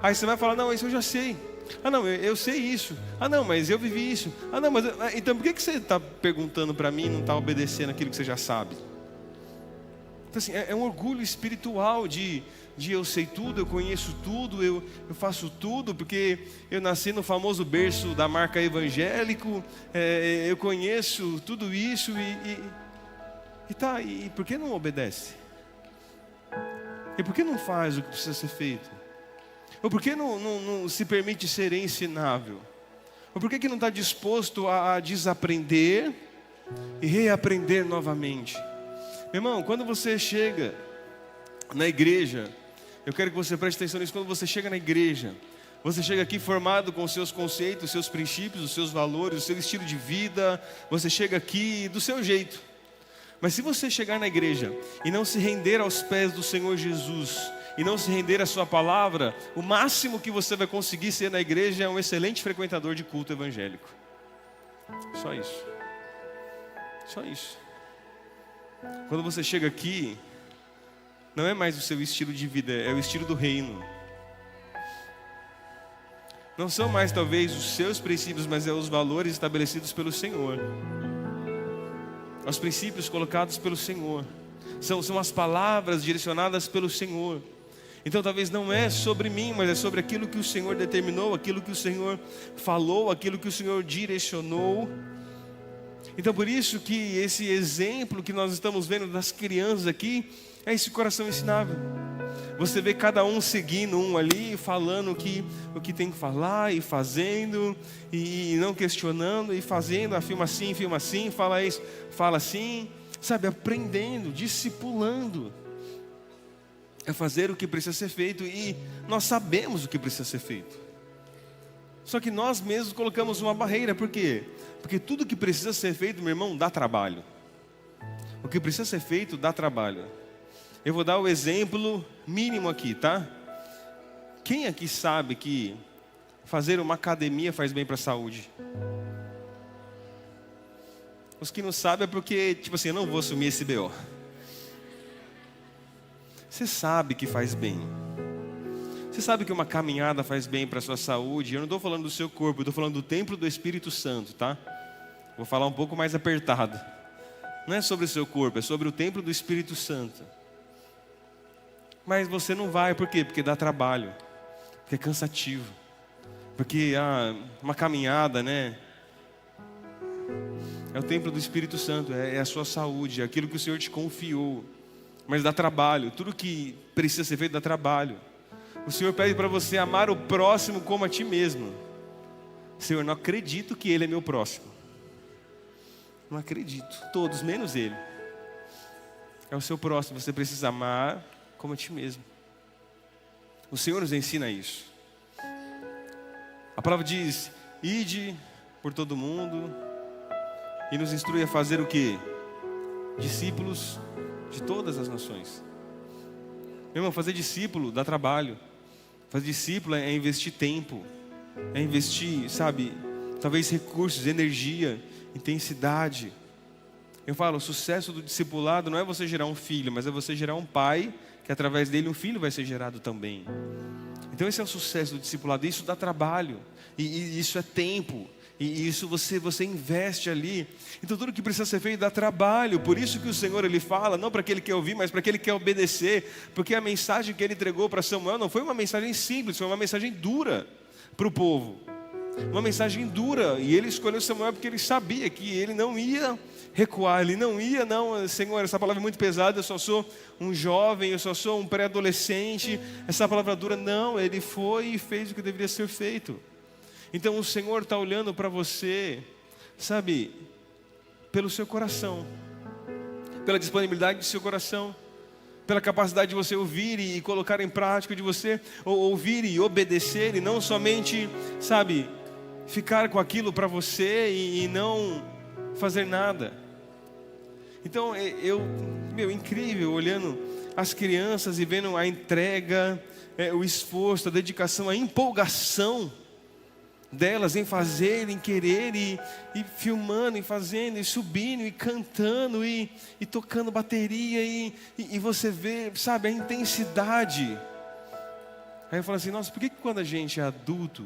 Aí você vai falar, não, isso eu já sei. Ah, não, eu sei isso. Ah, não, mas eu vivi isso. Ah, não, mas então por que você está perguntando para mim e não está obedecendo aquilo que você já sabe? Então assim, é um orgulho espiritual de eu sei tudo, eu conheço tudo, eu faço tudo, porque eu nasci no famoso berço da marca evangélico, eu conheço tudo isso e por que não obedece? E por que não faz o que precisa ser feito? Ou por que não se permite ser ensinável? Ou por que não está disposto a desaprender e reaprender novamente? Meu irmão, quando você chega na igreja, eu quero que você preste atenção nisso, quando você chega na igreja, você chega aqui formado com os seus conceitos, os seus princípios, os seus valores, o seu estilo de vida, você chega aqui do seu jeito. Mas se você chegar na igreja e não se render aos pés do Senhor Jesus, e não se render à sua palavra, o máximo que você vai conseguir ser na igreja é um excelente frequentador de culto evangélico. Só isso. Só isso. Quando você chega aqui, não é mais o seu estilo de vida, é o estilo do reino. Não são mais talvez os seus princípios, mas é os valores estabelecidos pelo Senhor. Os princípios colocados pelo Senhor. São as palavras direcionadas pelo Senhor. Então talvez não é sobre mim, mas é sobre aquilo que o Senhor determinou, aquilo que o Senhor falou, aquilo que o Senhor direcionou. Então por isso que esse exemplo que nós estamos vendo das crianças aqui, é esse coração ensinável. Você vê cada um seguindo um ali, falando o que tem que falar e fazendo, e não questionando, e fazendo, filma assim, fala isso, fala assim, sabe, aprendendo, discipulando. É fazer o que precisa ser feito, e nós sabemos o que precisa ser feito. Só que nós mesmos colocamos uma barreira, por quê? Porque tudo que precisa ser feito, meu irmão, dá trabalho. O que precisa ser feito dá trabalho. Eu vou dar o exemplo mínimo aqui, tá? Quem aqui sabe que fazer uma academia faz bem para a saúde? Os que não sabem é porque, tipo assim, eu não vou assumir esse BO. Você sabe que faz bem. Você sabe que uma caminhada faz bem para a sua saúde. Eu não estou falando do seu corpo, eu estou falando do templo do Espírito Santo, tá? Vou falar um pouco mais apertado. Não é sobre o seu corpo, é sobre o templo do Espírito Santo. Mas você não vai, por quê? Porque dá trabalho, porque é cansativo, porque uma caminhada, né? É o templo do Espírito Santo, é a sua saúde, é aquilo que o Senhor te confiou. Mas dá trabalho, tudo que precisa ser feito dá trabalho. O Senhor pede para você amar o próximo como a ti mesmo. Senhor, não acredito que Ele é meu próximo. Não acredito, todos, menos Ele. É o seu próximo, você precisa amar como a ti mesmo. O Senhor nos ensina isso. A palavra diz: ide por todo mundo e nos instrui a fazer o quê? Discípulos de todas as nações. Meu irmão, fazer discípulo dá trabalho. Fazer discípulo é investir tempo, é investir, sabe, talvez recursos, energia, intensidade. Eu falo, o sucesso do discipulado não é você gerar um filho, mas é você gerar um pai, que através dele um filho vai ser gerado também. Então esse é o sucesso do discipulado. Isso dá trabalho, e isso é tempo, e isso você investe ali. Então tudo que precisa ser feito dá trabalho. Por isso que o Senhor, Ele fala, não para aquele que quer ouvir, mas para aquele que quer obedecer. Porque a mensagem que Ele entregou para Samuel não foi uma mensagem simples, foi uma mensagem dura para o povo. Uma mensagem dura. E Ele escolheu Samuel porque Ele sabia que ele não ia recuar. Ele não ia, não, Senhor, essa palavra é muito pesada, eu só sou um jovem, eu só sou um pré-adolescente. Essa palavra dura, não, Ele foi e fez o que deveria ser feito. Então o Senhor está olhando para você, sabe, pelo seu coração, pela disponibilidade do seu coração, pela capacidade de você ouvir e colocar em prática, de você ouvir e obedecer, e não somente, sabe, ficar com aquilo para você e não fazer nada. Então incrível, olhando as crianças e vendo a entrega, o esforço, a dedicação, a empolgação delas em fazer, em querer, e filmando, e fazendo, e subindo, e cantando, e tocando bateria, e você vê, sabe, a intensidade. Aí eu falo assim, nossa, por que quando a gente é adulto,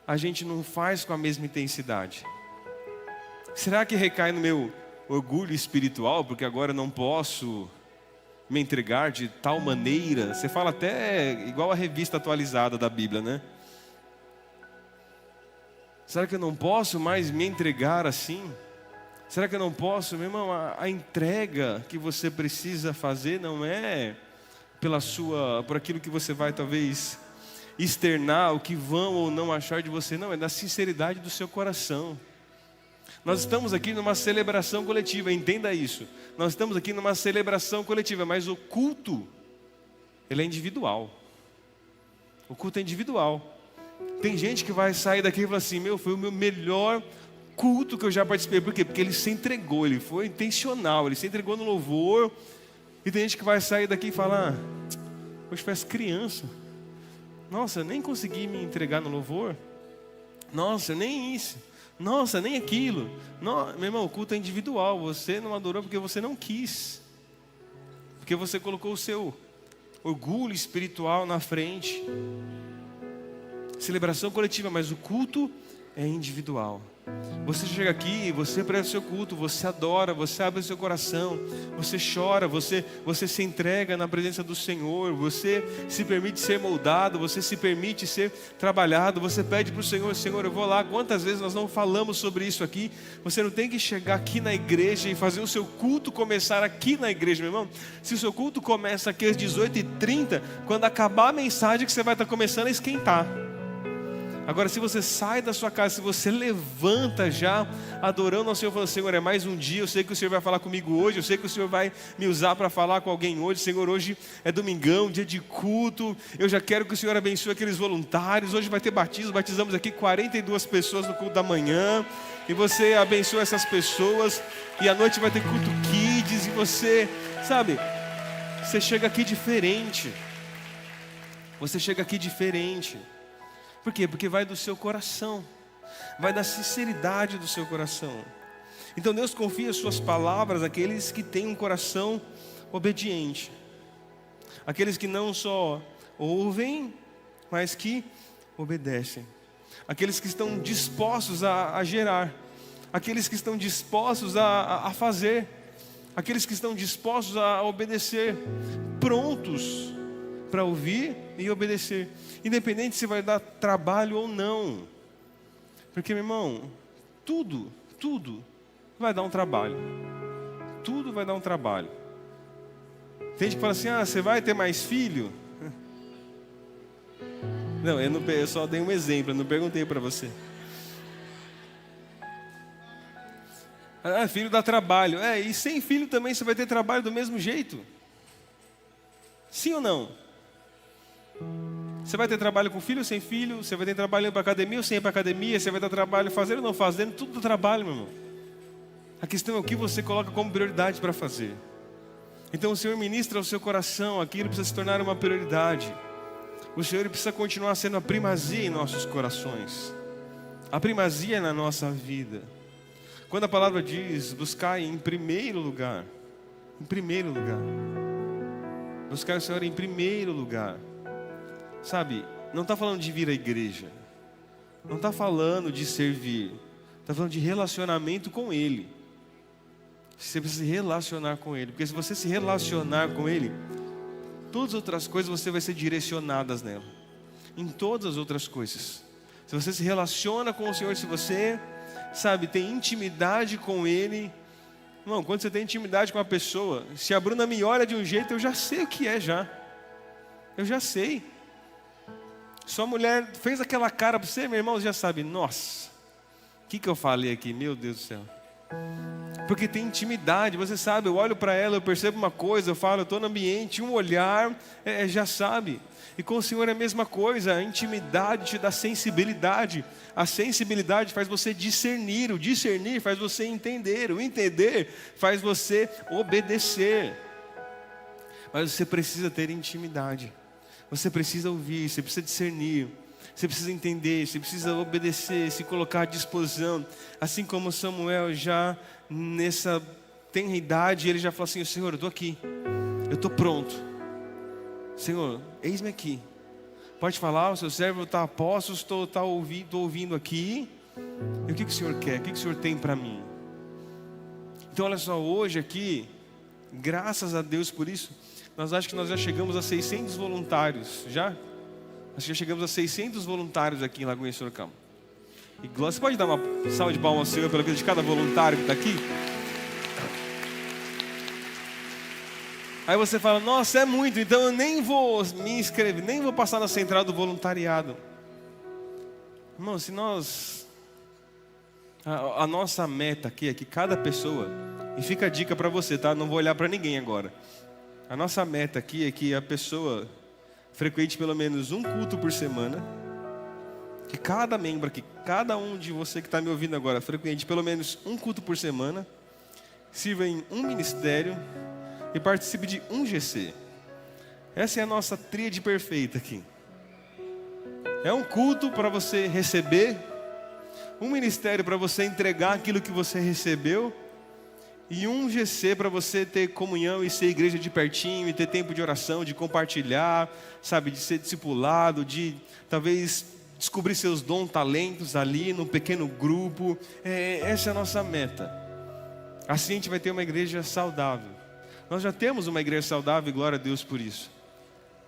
a gente não faz com a mesma intensidade? Será que recai no meu orgulho espiritual, porque agora eu não posso me entregar de tal maneira? Você fala até igual a revista atualizada da Bíblia, né? Será que eu não posso mais me entregar assim? Será que eu não posso? Meu irmão, a entrega que você precisa fazer não é por aquilo que você vai talvez externar, o que vão ou não achar de você. Não, é da sinceridade do seu coração. Nós estamos aqui numa celebração coletiva, entenda isso. Nós estamos aqui numa celebração coletiva, mas o culto, ele é individual. O culto é individual. Tem gente que vai sair daqui e falar assim, foi o meu melhor culto que eu já participei. Por quê? Porque ele se entregou, ele foi intencional, ele se entregou no louvor. E tem gente que vai sair daqui e falar, hoje parece criança. Nossa, nem consegui me entregar no louvor. Nossa, nem isso. Nossa, nem aquilo. Meu irmão, o culto é individual. Você não adorou porque você não quis. Porque você colocou o seu orgulho espiritual na frente. Celebração coletiva, mas o culto é individual. Você chega aqui, você presta o seu culto, você adora, você abre o seu coração, você chora, você se entrega na presença do Senhor, você se permite ser moldado, você se permite ser trabalhado, você pede para o Senhor, Senhor, eu vou lá. Quantas vezes nós não falamos sobre isso aqui? Você não tem que chegar aqui na igreja e fazer o seu culto começar aqui na igreja, meu irmão. Se o seu culto começa aqui às 18h30, quando acabar a mensagem que você vai estar começando a esquentar. Agora, se você sai da sua casa, se você levanta já, adorando ao Senhor, falando, Senhor, é mais um dia, eu sei que o Senhor vai falar comigo hoje, eu sei que o Senhor vai me usar para falar com alguém hoje, Senhor, hoje é domingão, dia de culto, eu já quero que o Senhor abençoe aqueles voluntários, hoje vai ter batismo, batizamos aqui 42 pessoas no culto da manhã, e você abençoa essas pessoas, e à noite vai ter culto kids, e você, sabe, você chega aqui diferente, Por quê? Porque vai do seu coração, vai da sinceridade do seu coração. Então Deus confia as suas palavras àqueles que têm um coração obediente, aqueles que não só ouvem, mas que obedecem, aqueles que estão dispostos a gerar, aqueles que estão dispostos a fazer, aqueles que estão dispostos a obedecer, prontos para ouvir e obedecer, independente se vai dar trabalho ou não. Porque, meu irmão, tudo vai dar um trabalho. Tudo vai dar um trabalho. Tem gente que fala assim, você vai ter mais filho? Não, eu só dei um exemplo, eu não perguntei para você. Filho dá trabalho. E sem filho também você vai ter trabalho do mesmo jeito? Sim ou não? Você vai ter trabalho com filho ou sem filho, você vai ter trabalho indo para academia ou sem ir para academia, você vai ter trabalho fazendo ou não fazendo, tudo do trabalho, meu irmão. A questão é o que você coloca como prioridade para fazer. Então o Senhor ministra ao seu coração, aquilo precisa se tornar uma prioridade. O Senhor precisa continuar sendo a primazia em nossos corações, a primazia na nossa vida. Quando a palavra diz, buscar em primeiro lugar, buscar o Senhor em primeiro lugar. Sabe, não está falando de vir à igreja, não está falando de servir, está falando de relacionamento com Ele. Você precisa se relacionar com Ele, porque se você se relacionar com Ele, todas as outras coisas você vai ser direcionadas nela, em todas as outras coisas. Se você se relaciona com o Senhor, se você, sabe, tem intimidade com Ele, não, quando você tem intimidade com a pessoa, se a Bruna me olha de um jeito, eu já sei o que é já, eu já sei. Sua mulher fez aquela cara para você, meu irmão, você já sabe, nossa, o que eu falei aqui, meu Deus do céu. Porque tem intimidade, você sabe, eu olho para ela, eu percebo uma coisa, eu falo, eu estou no ambiente, um olhar, já sabe. E com o Senhor é a mesma coisa, a intimidade te dá sensibilidade, a sensibilidade faz você discernir, o discernir faz você entender, o entender faz você obedecer. Mas você precisa ter intimidade, você precisa ouvir, você precisa discernir, você precisa entender, você precisa obedecer, se colocar à disposição. Assim como Samuel já nessa tenra idade, ele já falou assim, Senhor, eu estou aqui, eu estou pronto. Senhor, eis-me aqui. Pode falar, o seu servo está a postos, estou ouvindo aqui. E o que o Senhor quer? O que o Senhor tem para mim? Então olha só, hoje aqui, graças a Deus por isso, acho que nós já chegamos a 600 voluntários, já? Acho que já chegamos a 600 voluntários aqui em Lagoinha Sorocaba. E você pode dar uma salva de palmas ao Senhor pela vida de cada voluntário que está aqui? Aí você fala, nossa, é muito, então eu nem vou me inscrever, nem vou passar na central do voluntariado. Irmão, se nós... A nossa meta aqui é que cada pessoa... E fica a dica para você, tá? Não vou olhar para ninguém agora. A nossa meta aqui é que a pessoa frequente pelo menos um culto por semana. Que cada membro aqui, cada um de você que está me ouvindo agora, frequente pelo menos um culto por semana. Sirva em um ministério e participe de um GC. Essa é a nossa tríade perfeita aqui. É um culto para você receber, um ministério para você entregar aquilo que você recebeu, e um GC para você ter comunhão e ser igreja de pertinho, e ter tempo de oração, de compartilhar, sabe, de ser discipulado, de talvez descobrir seus dons, talentos ali num pequeno grupo. Essa é a nossa meta. Assim a gente vai ter uma igreja saudável. Nós já temos uma igreja saudável e glória a Deus por isso.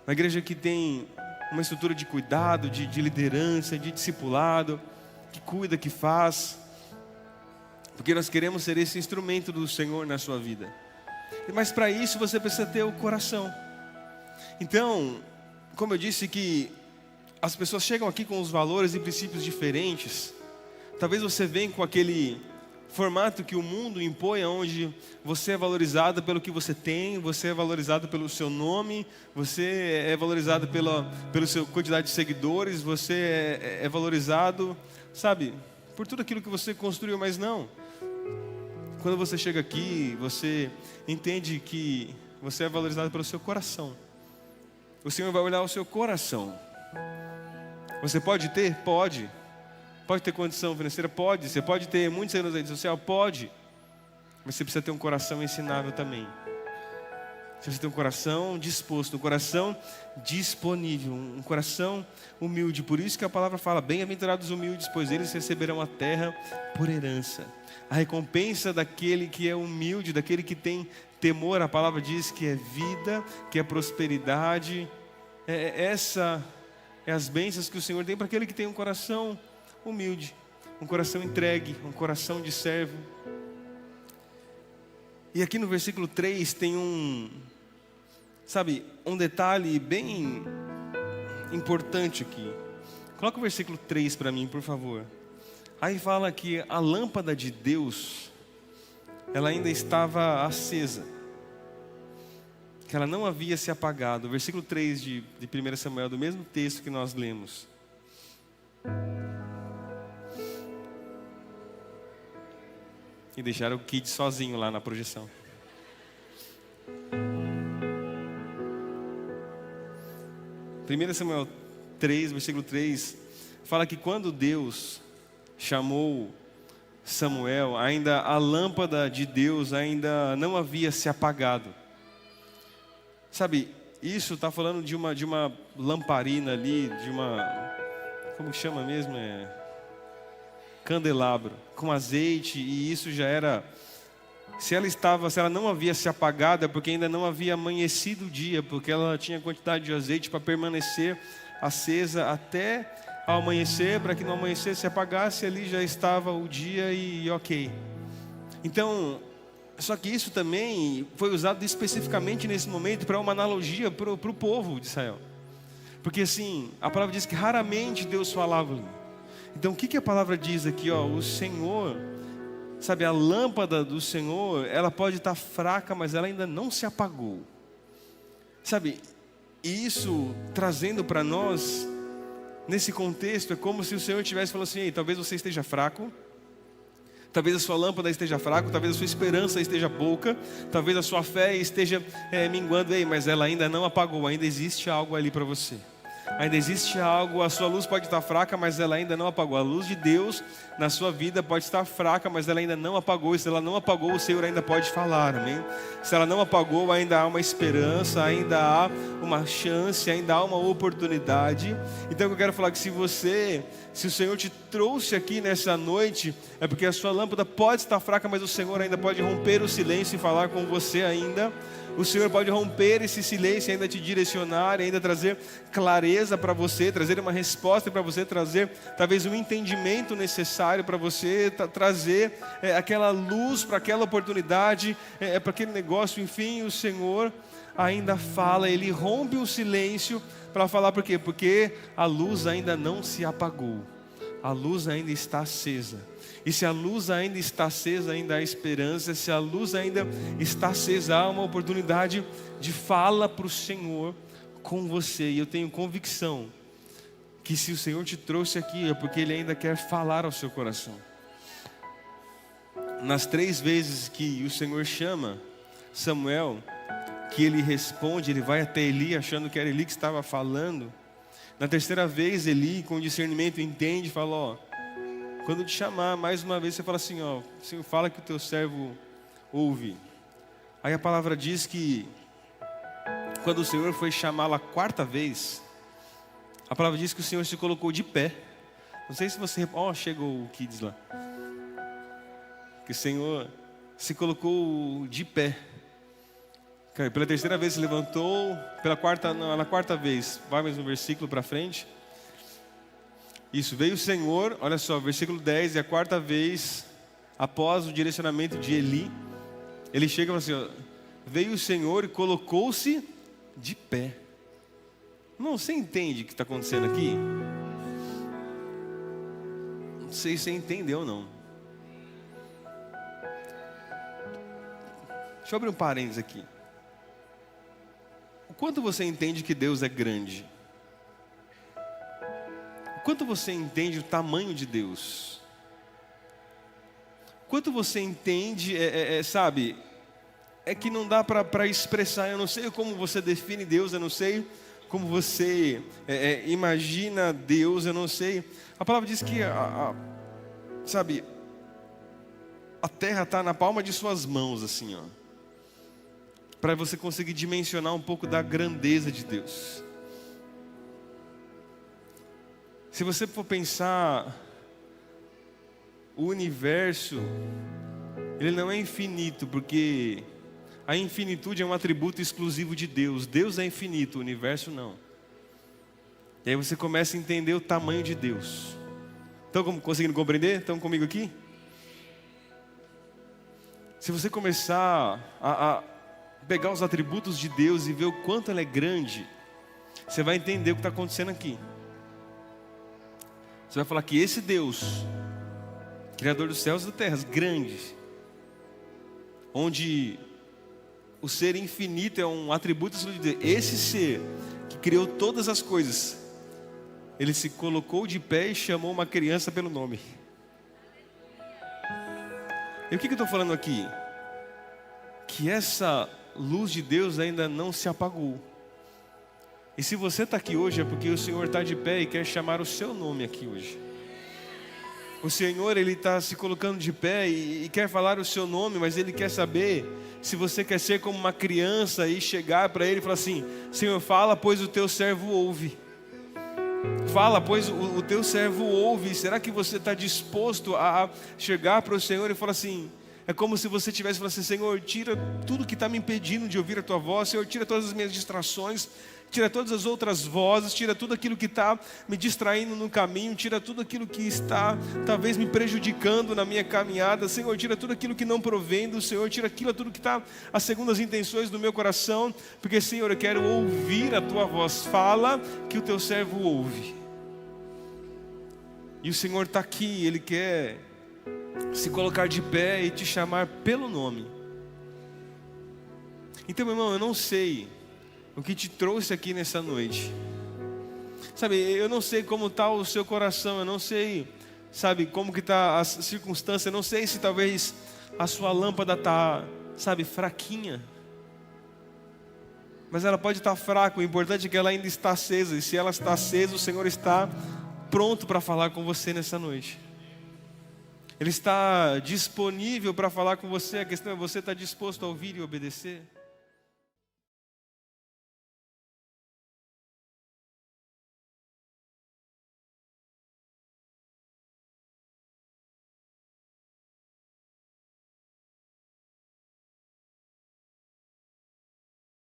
Uma igreja que tem uma estrutura de cuidado, de liderança, de discipulado, que cuida, que faz. Porque nós queremos ser esse instrumento do Senhor na sua vida. Mas para isso você precisa ter o coração. Então, como eu disse que as pessoas chegam aqui com os valores e princípios diferentes. Talvez você venha com aquele formato que o mundo impõe, onde você é valorizado pelo que você tem, você é valorizado pelo seu nome, você é valorizado pela sua quantidade de seguidores, você é valorizado, sabe, por tudo aquilo que você construiu, mas não. Quando você chega aqui, você entende que você é valorizado pelo seu coração. O Senhor vai olhar o seu coração. Você pode ter? Pode. Pode ter condição financeira? Pode. Você pode ter muitos anos na rede social? Pode. Mas você precisa ter um coração ensinável também. Você precisa ter um coração disposto, um coração disponível, um coração humilde. Por isso que a palavra fala, bem-aventurados os humildes, pois eles receberão a terra por herança. A recompensa daquele que é humilde, daquele que tem temor, a palavra diz que é vida, que é prosperidade. Essa é as bênçãos que o Senhor tem para aquele que tem um coração humilde, um coração entregue, um coração de servo. E aqui no versículo 3 tem um detalhe bem importante aqui. Coloca o versículo 3 para mim, por favor. Aí fala que a lâmpada de Deus, ela ainda estava acesa. que ela não havia se apagado. Versículo 3 de 1 Samuel, do mesmo texto que nós lemos. E deixaram o Kid sozinho lá na projeção. Primeiro Samuel 3, versículo 3, fala que quando Deus chamou Samuel, ainda a lâmpada de Deus ainda não havia se apagado. Sabe, isso está falando de uma lamparina ali, de uma, como chama mesmo? Candelabro, com azeite, e isso já era, se ela não havia se apagado, é porque ainda não havia amanhecido o dia, porque ela tinha quantidade de azeite para permanecer acesa até ao amanhecer, para que no amanhecer se apagasse, ali já estava o dia e ok. Então, só que isso também foi usado especificamente nesse momento para uma analogia para o povo de Israel. Porque assim, a palavra diz que raramente Deus falava ali. Então o que a palavra diz aqui? O Senhor, sabe, a lâmpada do Senhor, ela pode estar fraca, mas ela ainda não se apagou. Sabe, e isso trazendo para nós, nesse contexto, é como se o Senhor estivesse falando assim: ei, talvez você esteja fraco, talvez a sua lâmpada esteja fraca, talvez a sua esperança esteja pouca, talvez a sua fé esteja minguando, mas ela ainda não apagou, ainda existe algo ali para você. Ainda existe algo, a sua luz pode estar fraca, mas ela ainda não apagou. A luz de Deus na sua vida pode estar fraca, mas ela ainda não apagou. E se ela não apagou, o Senhor ainda pode falar, amém? Se ela não apagou, ainda há uma esperança, ainda há uma chance, ainda há uma oportunidade. Então eu quero falar que se o Senhor te trouxe aqui nessa noite, é porque a sua lâmpada pode estar fraca, mas o Senhor ainda pode romper o silêncio e falar com você ainda. O Senhor pode romper esse silêncio e ainda te direcionar, ainda trazer clareza para você, trazer uma resposta para você, trazer talvez um entendimento necessário para você, trazer aquela luz para aquela oportunidade, para aquele negócio. Enfim, o Senhor ainda fala, Ele rompe o silêncio para falar. Por quê? Porque a luz ainda não se apagou, a luz ainda está acesa. E se a luz ainda está acesa, ainda há esperança. Se a luz ainda está acesa, há uma oportunidade de fala para o Senhor com você. E eu tenho convicção que se o Senhor te trouxe aqui, é porque Ele ainda quer falar ao seu coração. Nas 3 vezes que o Senhor chama Samuel, que ele responde, ele vai até Eli achando que era Eli que estava falando. Na 3ª vez, Eli, com discernimento, entende e fala: quando te chamar mais uma vez, você fala assim: Senhor, fala que o teu servo ouve. Aí a palavra diz que quando o Senhor foi chamá-lo a 4ª vez, a palavra diz que o Senhor se colocou de pé. Não sei se você... chegou o Kids lá. Que o Senhor se colocou de pé. Pela 3ª vez se levantou, na 4ª vez, vai mais um versículo para frente. Isso, veio o Senhor, olha só, versículo 10, e a 4ª vez, após o direcionamento de Eli, ele chega e fala assim: veio o Senhor e colocou-se de pé. Não, você entende o que está acontecendo aqui? Não sei se você entendeu ou não. Deixa eu abrir um parênteses aqui. O quanto você entende que Deus é grande? O quanto você entende o tamanho de Deus? O quanto você entende, sabe, que não dá para expressar. Eu não sei como você define Deus, eu não sei como você imagina Deus, eu não sei. A palavra diz que, sabe, a terra está na palma de suas mãos, assim, para você conseguir dimensionar um pouco da grandeza de Deus. Se você for pensar, o universo, ele não é infinito, porque a infinitude é um atributo exclusivo de Deus. Deus é infinito, o universo não. E aí você começa a entender o tamanho de Deus. Estão conseguindo compreender? Estão comigo aqui? Se você começar a pegar os atributos de Deus e ver o quanto Ele é grande, você vai entender o que está acontecendo aqui. Você vai falar que esse Deus, Criador dos céus e da terra, grande, onde o ser infinito é um atributo de Deus. Esse ser que criou todas as coisas, ele se colocou de pé e chamou uma criança pelo nome. E o que eu estou falando aqui? Que essa luz de Deus ainda não se apagou. E se você está aqui hoje é porque o Senhor está de pé e quer chamar o seu nome aqui hoje. O Senhor, Ele está se colocando de pé e quer falar o seu nome, mas Ele quer saber se você quer ser como uma criança e chegar para Ele e falar assim: Senhor, fala, pois o teu servo ouve. Fala, pois o teu servo ouve. Será que você está disposto a chegar para o Senhor e falar assim? É como se você tivesse falado assim: Senhor, tira tudo que está me impedindo de ouvir a tua voz. Senhor, tira todas as minhas distrações, tira todas as outras vozes, tira tudo aquilo que está me distraindo no caminho, tira tudo aquilo que está talvez me prejudicando na minha caminhada. Senhor, tira tudo aquilo que não provém do Senhor, tira tudo que está as segundas intenções do meu coração, porque, Senhor, eu quero ouvir a tua voz. Fala, que o teu servo ouve. E o Senhor está aqui, Ele quer se colocar de pé e te chamar pelo nome. Então, meu irmão, eu não sei o que te trouxe aqui nessa noite. Sabe, eu não sei como está o seu coração, eu não sei, sabe, como que está a circunstância, eu não sei se talvez a sua lâmpada está, sabe, fraquinha. Mas ela pode estar fraca, o importante é que ela ainda está acesa. E se ela está acesa, o Senhor está pronto para falar com você nessa noite. Ele está disponível para falar com você. A questão é: você está disposto a ouvir e obedecer?